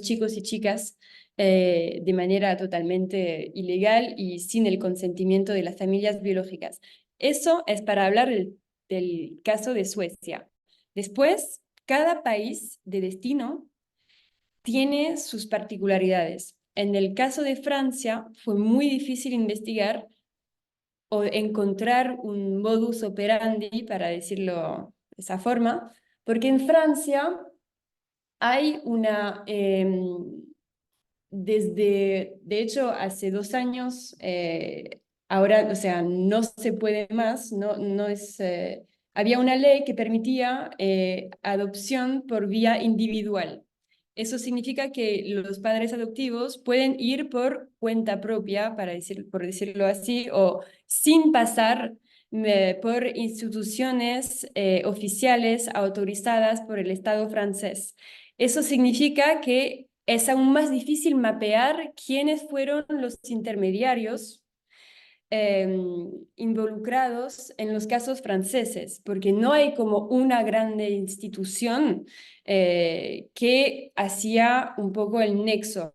S3: chicos y chicas de manera totalmente ilegal y sin el consentimiento de las familias biológicas. Eso es para hablar del caso de Suecia. Después, cada país de destino tiene sus particularidades. En el caso de Francia, fue muy difícil investigar o encontrar un modus operandi, para decirlo de esa forma, porque en Francia hay de hecho, hace 2 años, ahora, o sea, no se puede más, había una ley que permitía adopción por vía individual. Eso significa que los padres adoptivos pueden ir por cuenta propia, por decirlo así, o sin pasar por instituciones oficiales autorizadas por el Estado francés. Eso significa que es aún más difícil mapear quiénes fueron los intermediarios involucrados en los casos franceses, porque no hay como una grande institución que hacía un poco el nexo.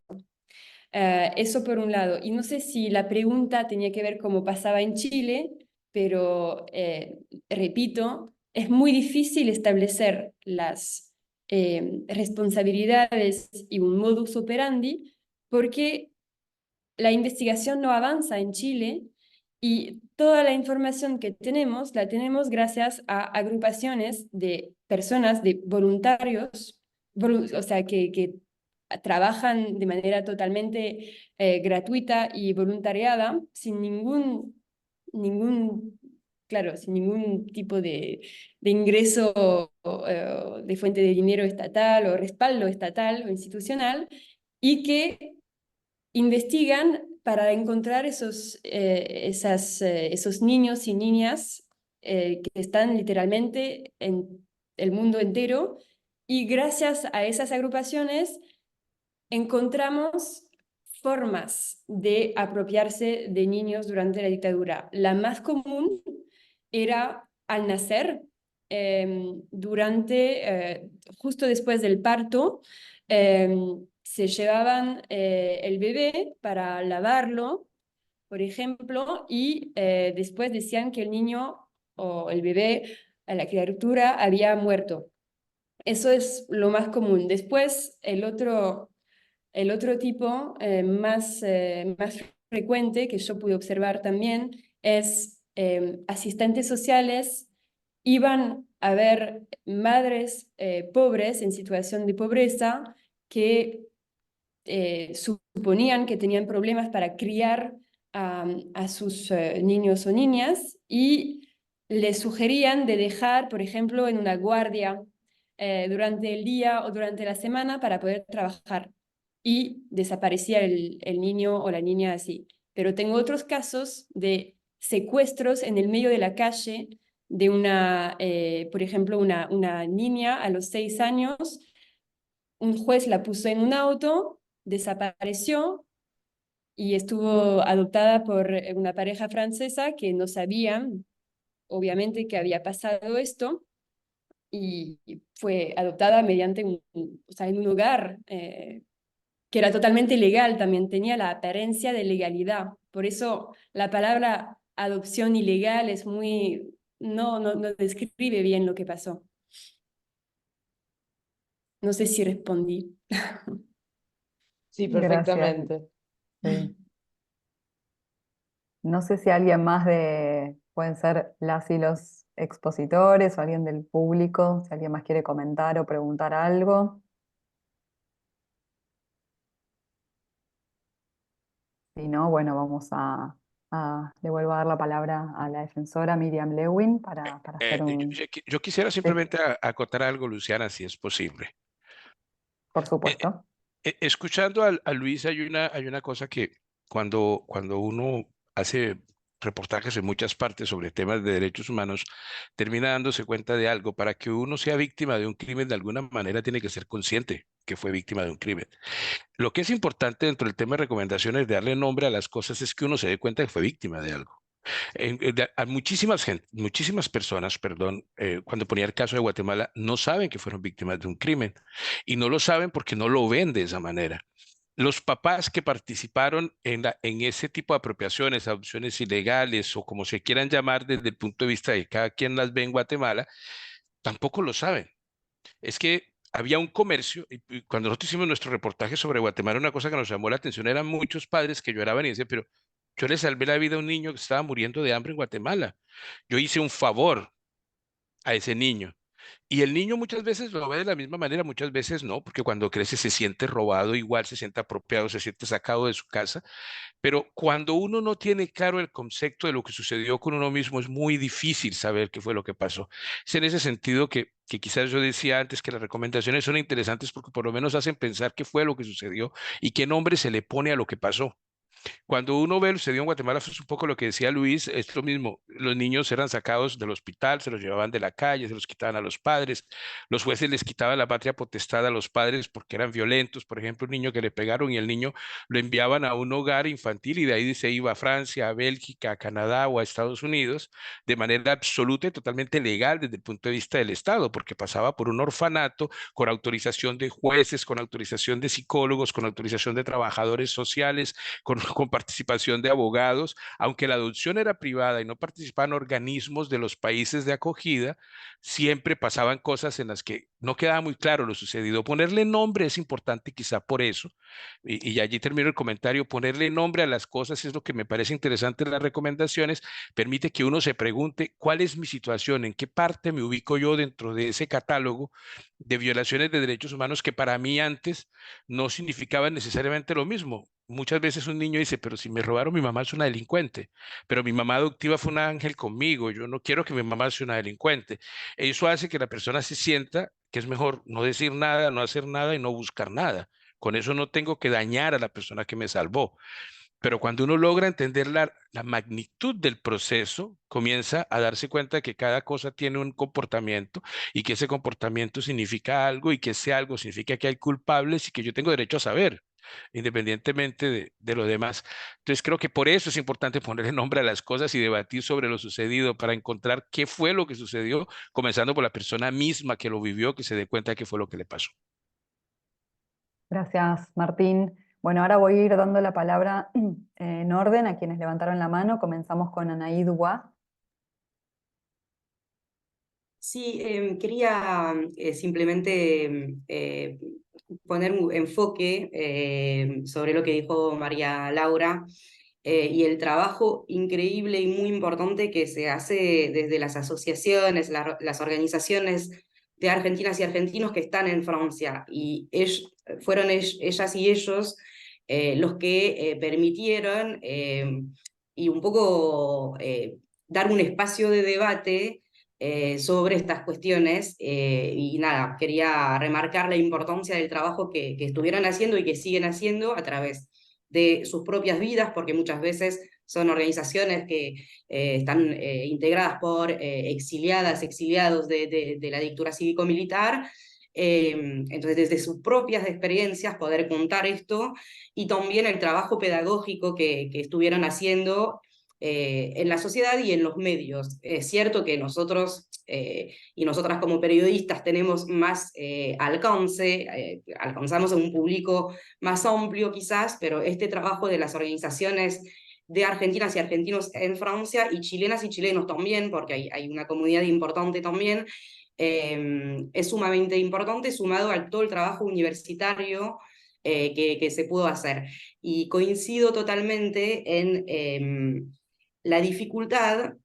S3: Eso por un lado. Y no sé si la pregunta tenía que ver cómo pasaba en Chile, pero repito, es muy difícil establecer las responsabilidades y un modus operandi porque la investigación no avanza en Chile y toda la información que tenemos la tenemos gracias a agrupaciones de personas, de voluntarios, o sea, que trabajan de manera totalmente gratuita y voluntariada, ningún, claro, sin ningún tipo de ingreso de fuente de dinero estatal o respaldo estatal o institucional, y que investigan para encontrar esos niños y niñas que están literalmente en el mundo entero, y gracias a esas agrupaciones encontramos formas de apropiarse de niños durante la dictadura. La más común era al nacer, justo después del parto, se llevaban el bebé para lavarlo, por ejemplo, y después decían que el niño o el bebé, la criatura, había muerto. Eso es lo más común. Después, el otro tipo más frecuente que yo pude observar también es asistentes sociales iban a ver madres pobres en situación de pobreza que suponían que tenían problemas para criar a sus niños o niñas, y les sugerían de dejar, por ejemplo, en una guardia durante el día o durante la semana para poder trabajar, y desaparecía el niño o la niña así. Pero tengo otros casos de secuestros en el medio de la calle de por ejemplo, una niña a los 6 años, un juez la puso en un auto, desapareció y estuvo adoptada por una pareja francesa que no sabían, obviamente, que había pasado esto, y fue adoptada mediante o sea, en un hogar que era totalmente legal, también tenía la apariencia de legalidad. Por eso la palabra adopción ilegal es no describe bien lo que pasó. No sé si respondí.
S2: Sí,
S1: Gracias.
S2: perfectamente.
S1: Sí. No sé si alguien más pueden ser las y los expositores o alguien del público, si alguien más quiere comentar o preguntar algo. Si no, bueno, le vuelvo a dar la palabra a la defensora Miriam Lewin para hacer un...
S4: Yo quisiera
S1: Sí,
S4: simplemente acotar algo, Luciana, si es posible.
S1: por
S4: Eh,
S1: supuesto.
S4: Escuchando a Luis, hay una cosa que cuando uno hace reportajes en muchas partes sobre temas de derechos humanos, termina dándose cuenta de algo. Para que uno sea víctima de un crimen, de alguna manera tiene que ser consciente que fue víctima de un crimen. Lo que es importante dentro del tema de recomendaciones de darle nombre a las cosas es que uno se dé cuenta que fue víctima de algo. A muchísimas personas, perdón, cuando ponía el caso de Guatemala, no saben que fueron víctimas de un crimen y no lo saben porque no lo ven de esa manera. Los papás que participaron en ese tipo de apropiaciones, adopciones ilegales o como se quieran llamar desde el punto de vista de cada quien las ve en Guatemala, tampoco lo saben. Es que había un comercio, y cuando nosotros hicimos nuestro reportaje sobre Guatemala, una cosa que nos llamó la atención eran muchos padres que lloraban y decían, pero yo le salvé la vida a un niño que estaba muriendo de hambre en Guatemala. Yo hice un favor a ese niño. Y el niño muchas veces lo ve de la misma manera, muchas veces no, porque cuando crece se siente robado, igual se siente apropiado, se siente sacado de su casa. Pero cuando uno no tiene claro el concepto de lo que sucedió con uno mismo, es muy difícil saber qué fue lo que pasó. Es en ese sentido que quizás yo decía antes que las recomendaciones son interesantes porque por lo menos hacen pensar qué fue lo que sucedió y qué nombre se le pone a lo que pasó. Cuando uno ve lo que sucedió en Guatemala, es un poco lo que decía Luis, es lo mismo. Los niños eran sacados del hospital, se los llevaban de la calle, se los quitaban a los padres. Los jueces les quitaban la patria potestad a los padres porque eran violentos. Por ejemplo, un niño que le pegaron y el niño lo enviaban a un hogar infantil y de ahí se iba a Francia, a Bélgica, a Canadá o a Estados Unidos de manera absoluta y totalmente legal desde el punto de vista del Estado, porque pasaba por un orfanato con autorización de jueces, con autorización de psicólogos, con autorización de trabajadores sociales, con participación de abogados, aunque la adopción era privada y no participaban organismos de los países de acogida, siempre pasaban cosas en las que no quedaba muy claro lo sucedido. Ponerle nombre es importante quizá por eso, y allí termino el comentario, ponerle nombre a las cosas es lo que me parece interesante en las recomendaciones, permite que uno se pregunte cuál es mi situación, en qué parte me ubico yo dentro de ese catálogo de violaciones de derechos humanos que para mí antes no significaban necesariamente lo mismo. Muchas veces un niño dice, pero si me robaron, mi mamá es una delincuente, pero mi mamá adoptiva fue un ángel conmigo, yo no quiero que mi mamá sea una delincuente. Eso hace que la persona se sienta que es mejor no decir nada, no hacer nada y no buscar nada. Con eso no tengo que dañar a la persona que me salvó. Pero cuando uno logra entender la magnitud del proceso, comienza a darse cuenta de que cada cosa tiene un comportamiento y que ese comportamiento significa algo y que ese algo significa que hay culpables y que yo tengo derecho a saber, independientemente de lo demás. Entonces creo que por eso es importante ponerle nombre a las cosas y debatir sobre lo sucedido para encontrar qué fue lo que sucedió, comenzando por la persona misma que lo vivió, que se dé cuenta de qué fue lo que le pasó.
S1: Gracias, Martín. Bueno, ahora voy a ir dando la palabra en orden a quienes levantaron la mano. Comenzamos con Anaí Dua.
S5: Sí, quería simplemente poner un enfoque sobre lo que dijo María Laura y el trabajo increíble y muy importante que se hace desde las asociaciones, las organizaciones de argentinas y argentinos que están en Francia. Y fueron ellas y ellos los que permitieron y un poco dar un espacio de debate sobre estas cuestiones y nada, quería remarcar la importancia del trabajo que estuvieron haciendo y que siguen haciendo a través de sus propias vidas, porque muchas veces son organizaciones que están integradas por exiliadas, exiliados de la dictadura cívico-militar. Entonces, desde sus propias experiencias, poder contar esto y también el trabajo pedagógico que estuvieron haciendo en la sociedad y en los medios. Es cierto que nosotros y nosotras como periodistas tenemos más alcance, alcanzamos a un público más amplio quizás, pero este trabajo de las organizaciones de argentinas y argentinos en Francia y chilenas y chilenos también, porque hay una comunidad importante también, es sumamente importante, sumado a todo el trabajo universitario que se pudo hacer. Y coincido totalmente en la dificultad,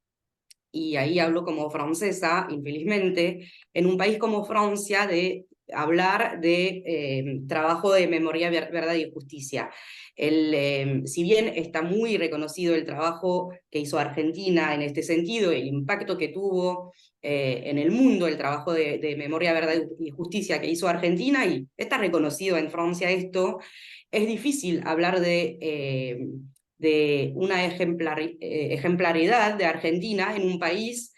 S5: y ahí hablo como francesa, infelizmente, en un país como Francia, de hablar de trabajo de memoria, verdad y justicia. Si bien está muy reconocido el trabajo que hizo Argentina en este sentido, el impacto que tuvo en el mundo el trabajo de memoria, verdad y justicia que hizo Argentina, y está reconocido en Francia esto, es difícil hablar de una ejemplaridad de Argentina en un país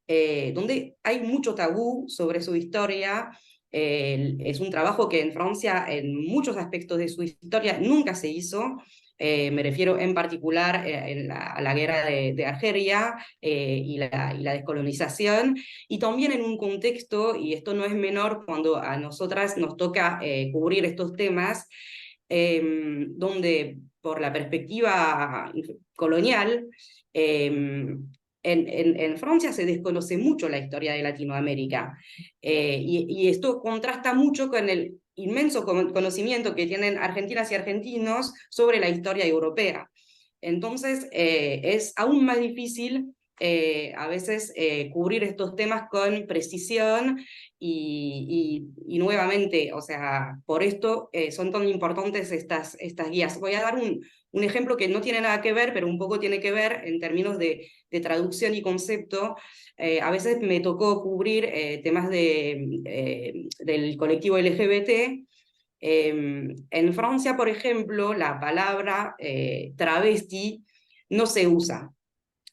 S5: donde hay mucho tabú sobre su historia. Es un trabajo que en Francia, en muchos aspectos de su historia, nunca se hizo. Me refiero en particular a la guerra de Argelia y la descolonización, y también en un contexto, y esto no es menor cuando a nosotras nos toca cubrir estos temas, donde por la perspectiva colonial, en Francia se desconoce mucho la historia de Latinoamérica, y esto contrasta mucho con el inmenso conocimiento que tienen argentinas y argentinos sobre la historia europea. Entonces, es aún más difícil a veces cubrir estos temas con precisión y nuevamente, o sea, por esto son tan importantes estas guías. Voy a dar un ejemplo que no tiene nada que ver, pero un poco tiene que ver en términos de traducción y concepto. A veces me tocó cubrir temas del colectivo LGBT. En Francia, por ejemplo, la palabra travesti no se usa.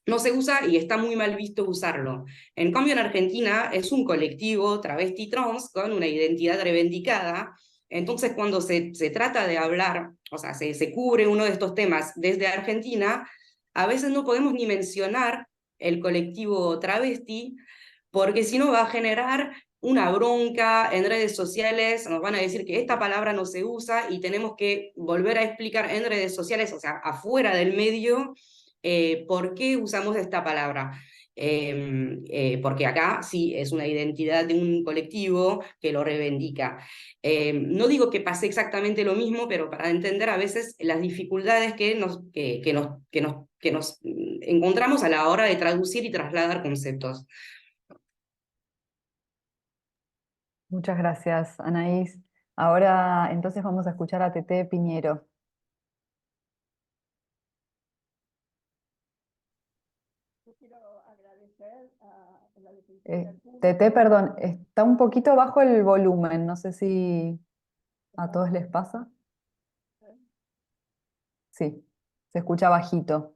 S5: No se usa y está muy mal visto usarlo. En cambio, en Argentina es un colectivo travesti trans con una identidad reivindicada. Entonces, cuando se trata de hablar, o sea, se cubre uno de estos temas desde Argentina, a veces no podemos ni mencionar el colectivo travesti, porque si no va a generar una bronca en redes sociales, nos van a decir que esta palabra no se usa y tenemos que volver a explicar en redes sociales, o sea, afuera del medio, por qué usamos esta palabra. Porque acá sí es una identidad de un colectivo que lo reivindica. No digo que pase exactamente lo mismo, pero para entender a veces las dificultades que nos encontramos a la hora de traducir y trasladar conceptos.
S1: Muchas gracias, Anaís. Ahora entonces vamos a escuchar a Tete Piñero.
S8: Yo quiero agradecer a la Defensoría del Público.
S1: Tete, perdón, está un poquito bajo el volumen, no sé si a todos les pasa. Sí, se escucha bajito.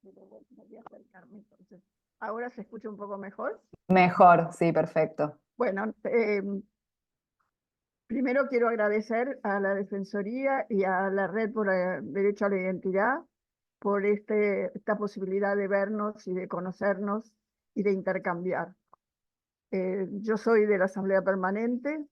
S8: Pero bueno, voy a acercarme entonces. ¿Ahora se escucha un poco mejor?
S1: Mejor, sí, perfecto.
S8: Bueno, primero quiero agradecer a la Defensoría y a la Red por Derecho a la Identidad por esta posibilidad de vernos y de conocernos y de intercambiar. Yo soy de la Asamblea Permanente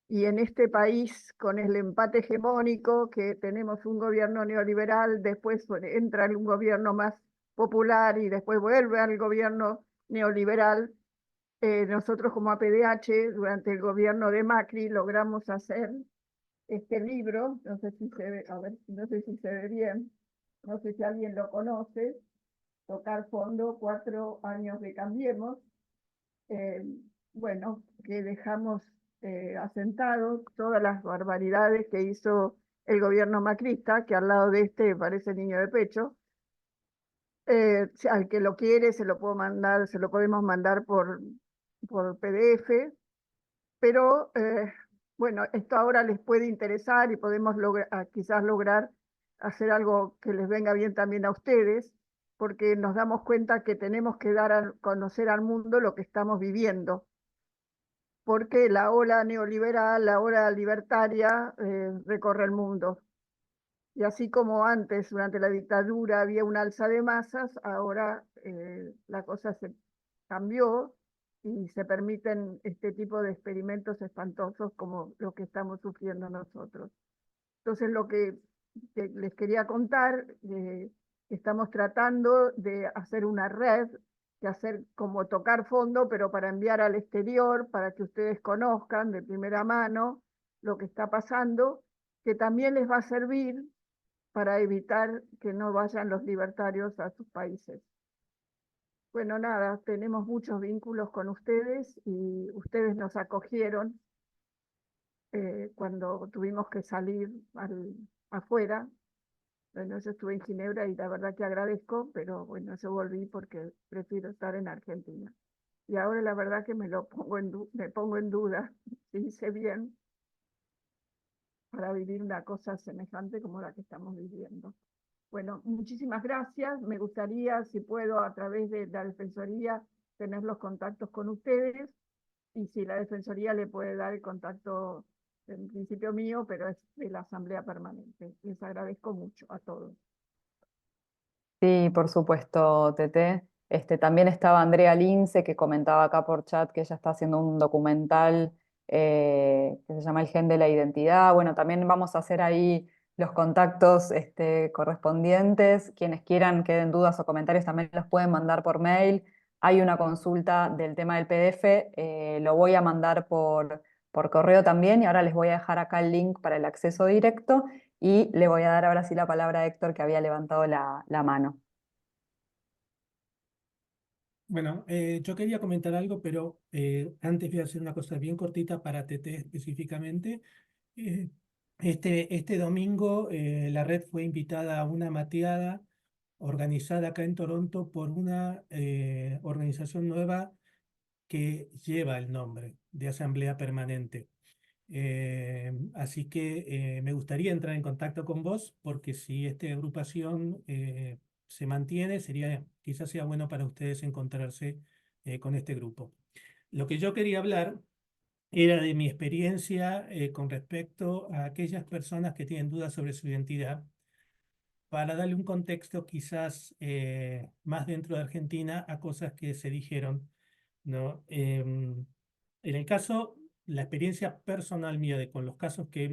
S8: y en este país, con el empate hegemónico, que tenemos un gobierno neoliberal, después entra un gobierno más popular y después vuelve al gobierno neoliberal, nosotros como APDH, durante el gobierno de Macri, logramos hacer este libro, no sé si se ve, a ver, no sé si se ve bien, no sé si alguien lo conoce, Tocar Fondo, 4 años de Cambiemos, bueno, que dejamos asentados todas las barbaridades que hizo el gobierno macrista, que al lado de este parece niño de pecho. Al que lo quiere se lo puedo mandar, se lo podemos mandar por PDF, pero bueno, esto ahora les puede interesar y podemos quizás lograr hacer algo que les venga bien también a ustedes, porque nos damos cuenta que tenemos que dar a conocer al mundo lo que estamos viviendo, porque la ola neoliberal, la ola libertaria recorre el mundo. Y así como antes, durante la dictadura, había un alza de masas, ahora la cosa se cambió y se permiten este tipo de experimentos espantosos como lo que estamos sufriendo nosotros. Entonces, lo que les quería contar, estamos tratando de hacer una red, de hacer como tocar fondo, pero para enviar al exterior, para que ustedes conozcan de primera mano lo que está pasando, que también les va a servir para evitar que no vayan los libertarios a sus países. Bueno, nada, tenemos muchos vínculos con ustedes y ustedes nos acogieron cuando tuvimos que salir afuera. Bueno, yo estuve en Ginebra y la verdad que agradezco, pero bueno, yo volví porque prefiero estar en Argentina. Y ahora la verdad que me pongo en duda si hice bien para vivir una cosa semejante como la que estamos viviendo. Bueno, muchísimas gracias. Me gustaría, si puedo, a través de la Defensoría, tener los contactos con ustedes y si la Defensoría le puede dar el contacto, en principio mío, pero es de la Asamblea Permanente. Les agradezco mucho a todos.
S1: Sí, por supuesto, Tete. También estaba Andrea Lince, que comentaba acá por chat que ella está haciendo un documental que se llama El Gen de la Identidad. Bueno, también vamos a hacer ahí los contactos correspondientes. Quienes quieran, queden dudas o comentarios, también los pueden mandar por mail. Hay una consulta del tema del PDF, lo voy a mandar por correo también, y ahora les voy a dejar acá el link para el acceso directo. Y le voy a dar ahora sí la palabra a Héctor, que había levantado la mano.
S6: Bueno, yo quería comentar algo, pero antes voy a hacer una cosa bien cortita para TT específicamente. Eh, este domingo la red fue invitada a una mateada organizada acá en Toronto por una organización nueva que lleva el nombre de Asamblea Permanente. Así que me gustaría entrar en contacto con vos porque si esta agrupación se mantiene, quizás sea bueno para ustedes encontrarse con este grupo. Lo que yo quería hablar era de mi experiencia con respecto a aquellas personas que tienen dudas sobre su identidad, para darle un contexto quizás más dentro de Argentina a cosas que se dijeron, ¿no? En el caso, la experiencia personal mía con los casos que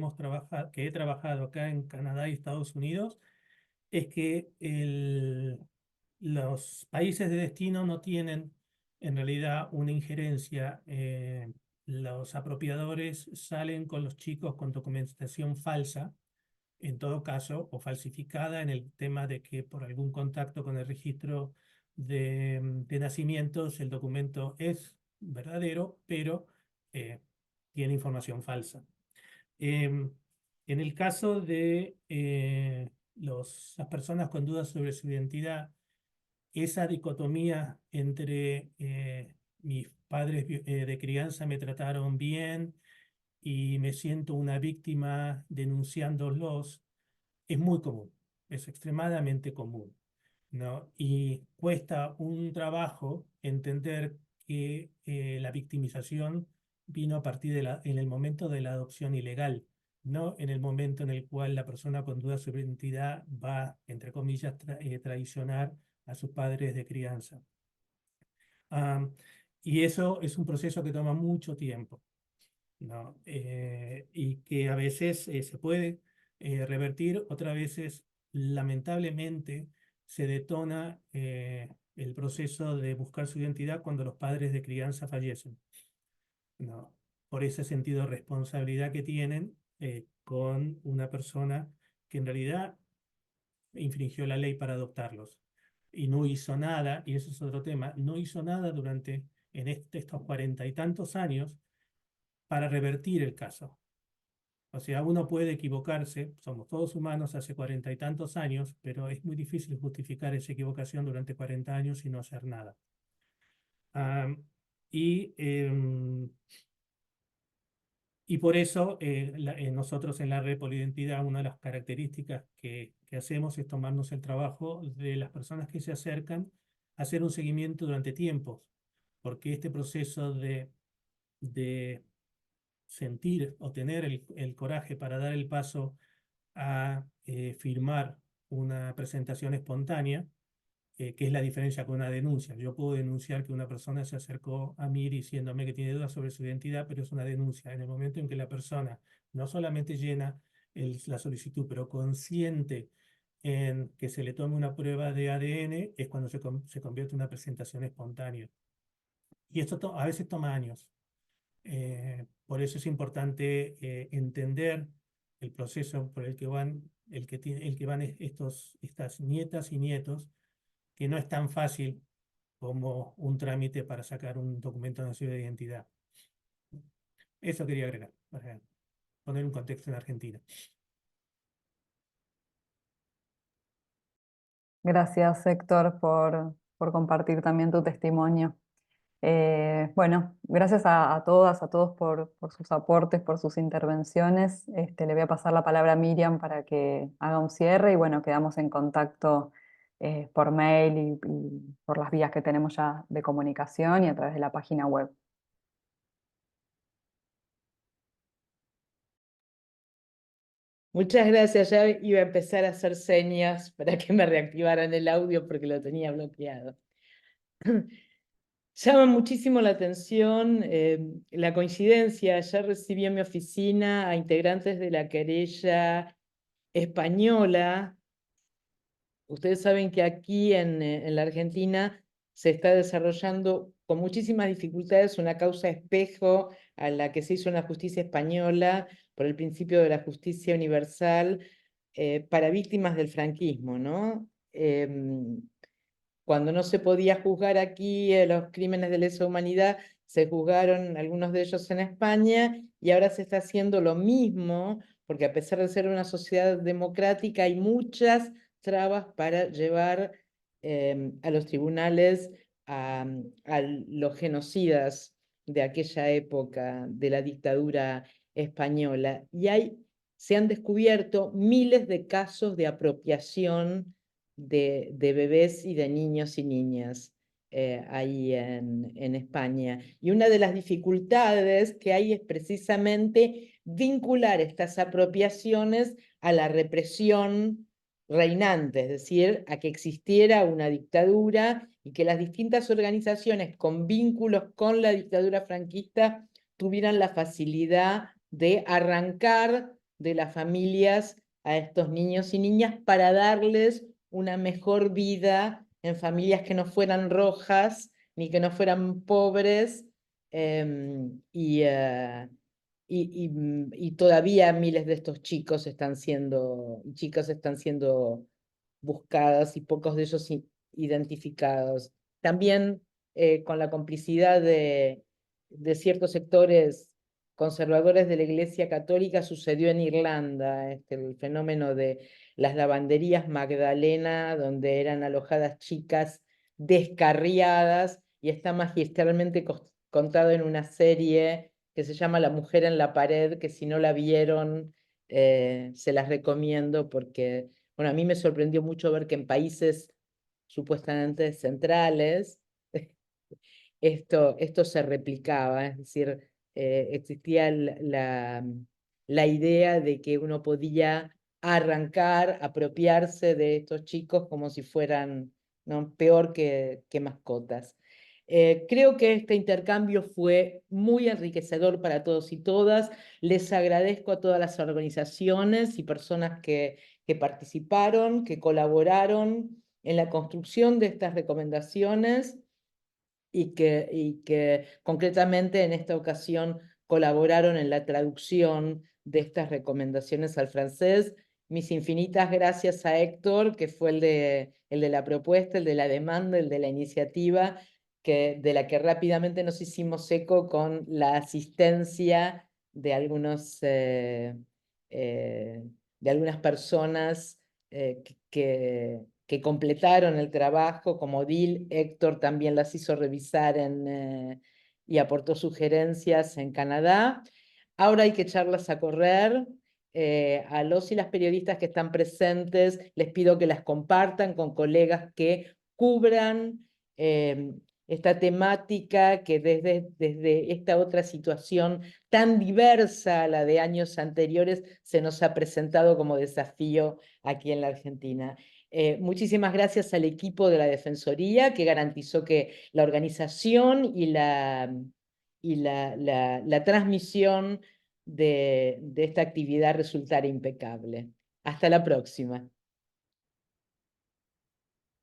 S6: he trabajado acá en Canadá y Estados Unidos, es que los países de destino no tienen en realidad una injerencia. Los apropiadores salen con los chicos con documentación falsa, en todo caso, o falsificada en el tema de que por algún contacto con el registro de nacimientos el documento es verdadero, pero tiene información falsa. En el caso de las personas con dudas sobre su identidad, esa dicotomía entre mis padres de crianza me trataron bien y me siento una víctima denunciándolos, es muy común, es extremadamente común, ¿no? Y cuesta un trabajo entender que la victimización vino a partir en el momento de la adopción ilegal, no en el momento en el cual la persona con duda sobre identidad va, entre comillas, traicionar a sus padres de crianza. Y eso es un proceso que toma mucho tiempo, ¿no? Y que a veces se puede revertir, otras veces lamentablemente se detona el proceso de buscar su identidad cuando los padres de crianza fallecen, ¿no? Por ese sentido de responsabilidad que tienen con una persona que en realidad infringió la ley para adoptarlos y no hizo nada, y ese es otro tema, no hizo nada estos 40 y tantos años para revertir el caso. O sea, uno puede equivocarse, somos todos humanos hace 40 y tantos años, pero es muy difícil justificar esa equivocación durante 40 años y no hacer nada. Ah, y, em, y por eso nosotros en la red Polidentidad, una de las características que hacemos es tomarnos el trabajo de las personas que se acercan a hacer un seguimiento durante tiempos, porque este proceso de sentir o tener el coraje para dar el paso a firmar una presentación espontánea, que es la diferencia con una denuncia. Yo puedo denunciar que una persona se acercó a mí diciéndome que tiene dudas sobre su identidad, pero es una denuncia. En el momento en que la persona no solamente llena la solicitud, pero consciente en que se le tome una prueba de ADN, es cuando se convierte en una presentación espontánea. Y esto a veces toma años. Por eso es importante entender el proceso por el que van, estas nietas y nietos, que no es tan fácil como un trámite para sacar un documento nacional de identidad. Eso quería agregar, para poner un contexto en Argentina.
S1: Gracias, Héctor, por compartir también tu testimonio. Bueno, gracias a todas, a todos por sus aportes, por sus intervenciones. Le voy a pasar la palabra a Miriam para que haga un cierre y bueno, quedamos en contacto por mail y por las vías que tenemos ya de comunicación y a través de la página web.
S2: Muchas gracias. Ya iba a empezar a hacer señas para que me reactivaran el audio porque lo tenía bloqueado. Llama muchísimo la atención la coincidencia. Ya recibí en mi oficina a integrantes de la querella española. Ustedes saben que aquí en la Argentina se está desarrollando con muchísimas dificultades una causa espejo a la que se hizo en la justicia española por el principio de la justicia universal para víctimas del franquismo, ¿no? Cuando no se podía juzgar aquí los crímenes de lesa humanidad, se juzgaron algunos de ellos en España y ahora se está haciendo lo mismo, porque a pesar de ser una sociedad democrática, hay muchas trabas para llevar a los tribunales a los genocidas de aquella época de la dictadura española. Y se han descubierto miles de casos de apropiación de bebés y de niños y niñas ahí en España. Y una de las dificultades que hay es precisamente vincular estas apropiaciones a la represión reinante, es decir, a que existiera una dictadura y que las distintas organizaciones con vínculos con la dictadura franquista tuvieran la facilidad de arrancar de las familias a estos niños y niñas para darles una mejor vida en familias que no fueran rojas ni que no fueran pobres y todavía miles de estos chicos chicas están siendo buscadas y pocos de ellos identificados. También con la complicidad de ciertos sectores conservadores de la Iglesia Católica sucedió en Irlanda, el fenómeno de las lavanderías Magdalena, donde eran alojadas chicas descarriadas, y está magistralmente contado en una serie que se llama La mujer en la pared, que si no la vieron, se las recomiendo porque, bueno, a mí me sorprendió mucho ver que en países supuestamente centrales esto se replicaba, es decir, existía la idea de que uno podía arrancar, apropiarse de estos chicos como si fueran, ¿no?, peor que mascotas. Creo que este intercambio fue muy enriquecedor para todos y todas. Les agradezco a todas las organizaciones y personas que participaron, que colaboraron en la construcción de estas recomendaciones y que concretamente en esta ocasión colaboraron en la traducción de estas recomendaciones al francés. Mis infinitas gracias a Héctor, que fue el de la propuesta, el de la demanda, el de la iniciativa, de la que rápidamente nos hicimos eco con la asistencia de algunas personas que completaron el trabajo, como Dil. Héctor también las hizo revisar y aportó sugerencias en Canadá. Ahora hay que echarlas a correr. A los y las periodistas que están presentes, les pido que las compartan con colegas que cubran esta temática que desde esta otra situación tan diversa a la de años anteriores se nos ha presentado como desafío aquí en la Argentina. Muchísimas gracias al equipo de la Defensoría que garantizó que la organización y la transmisión de esta actividad resultara impecable. Hasta la próxima.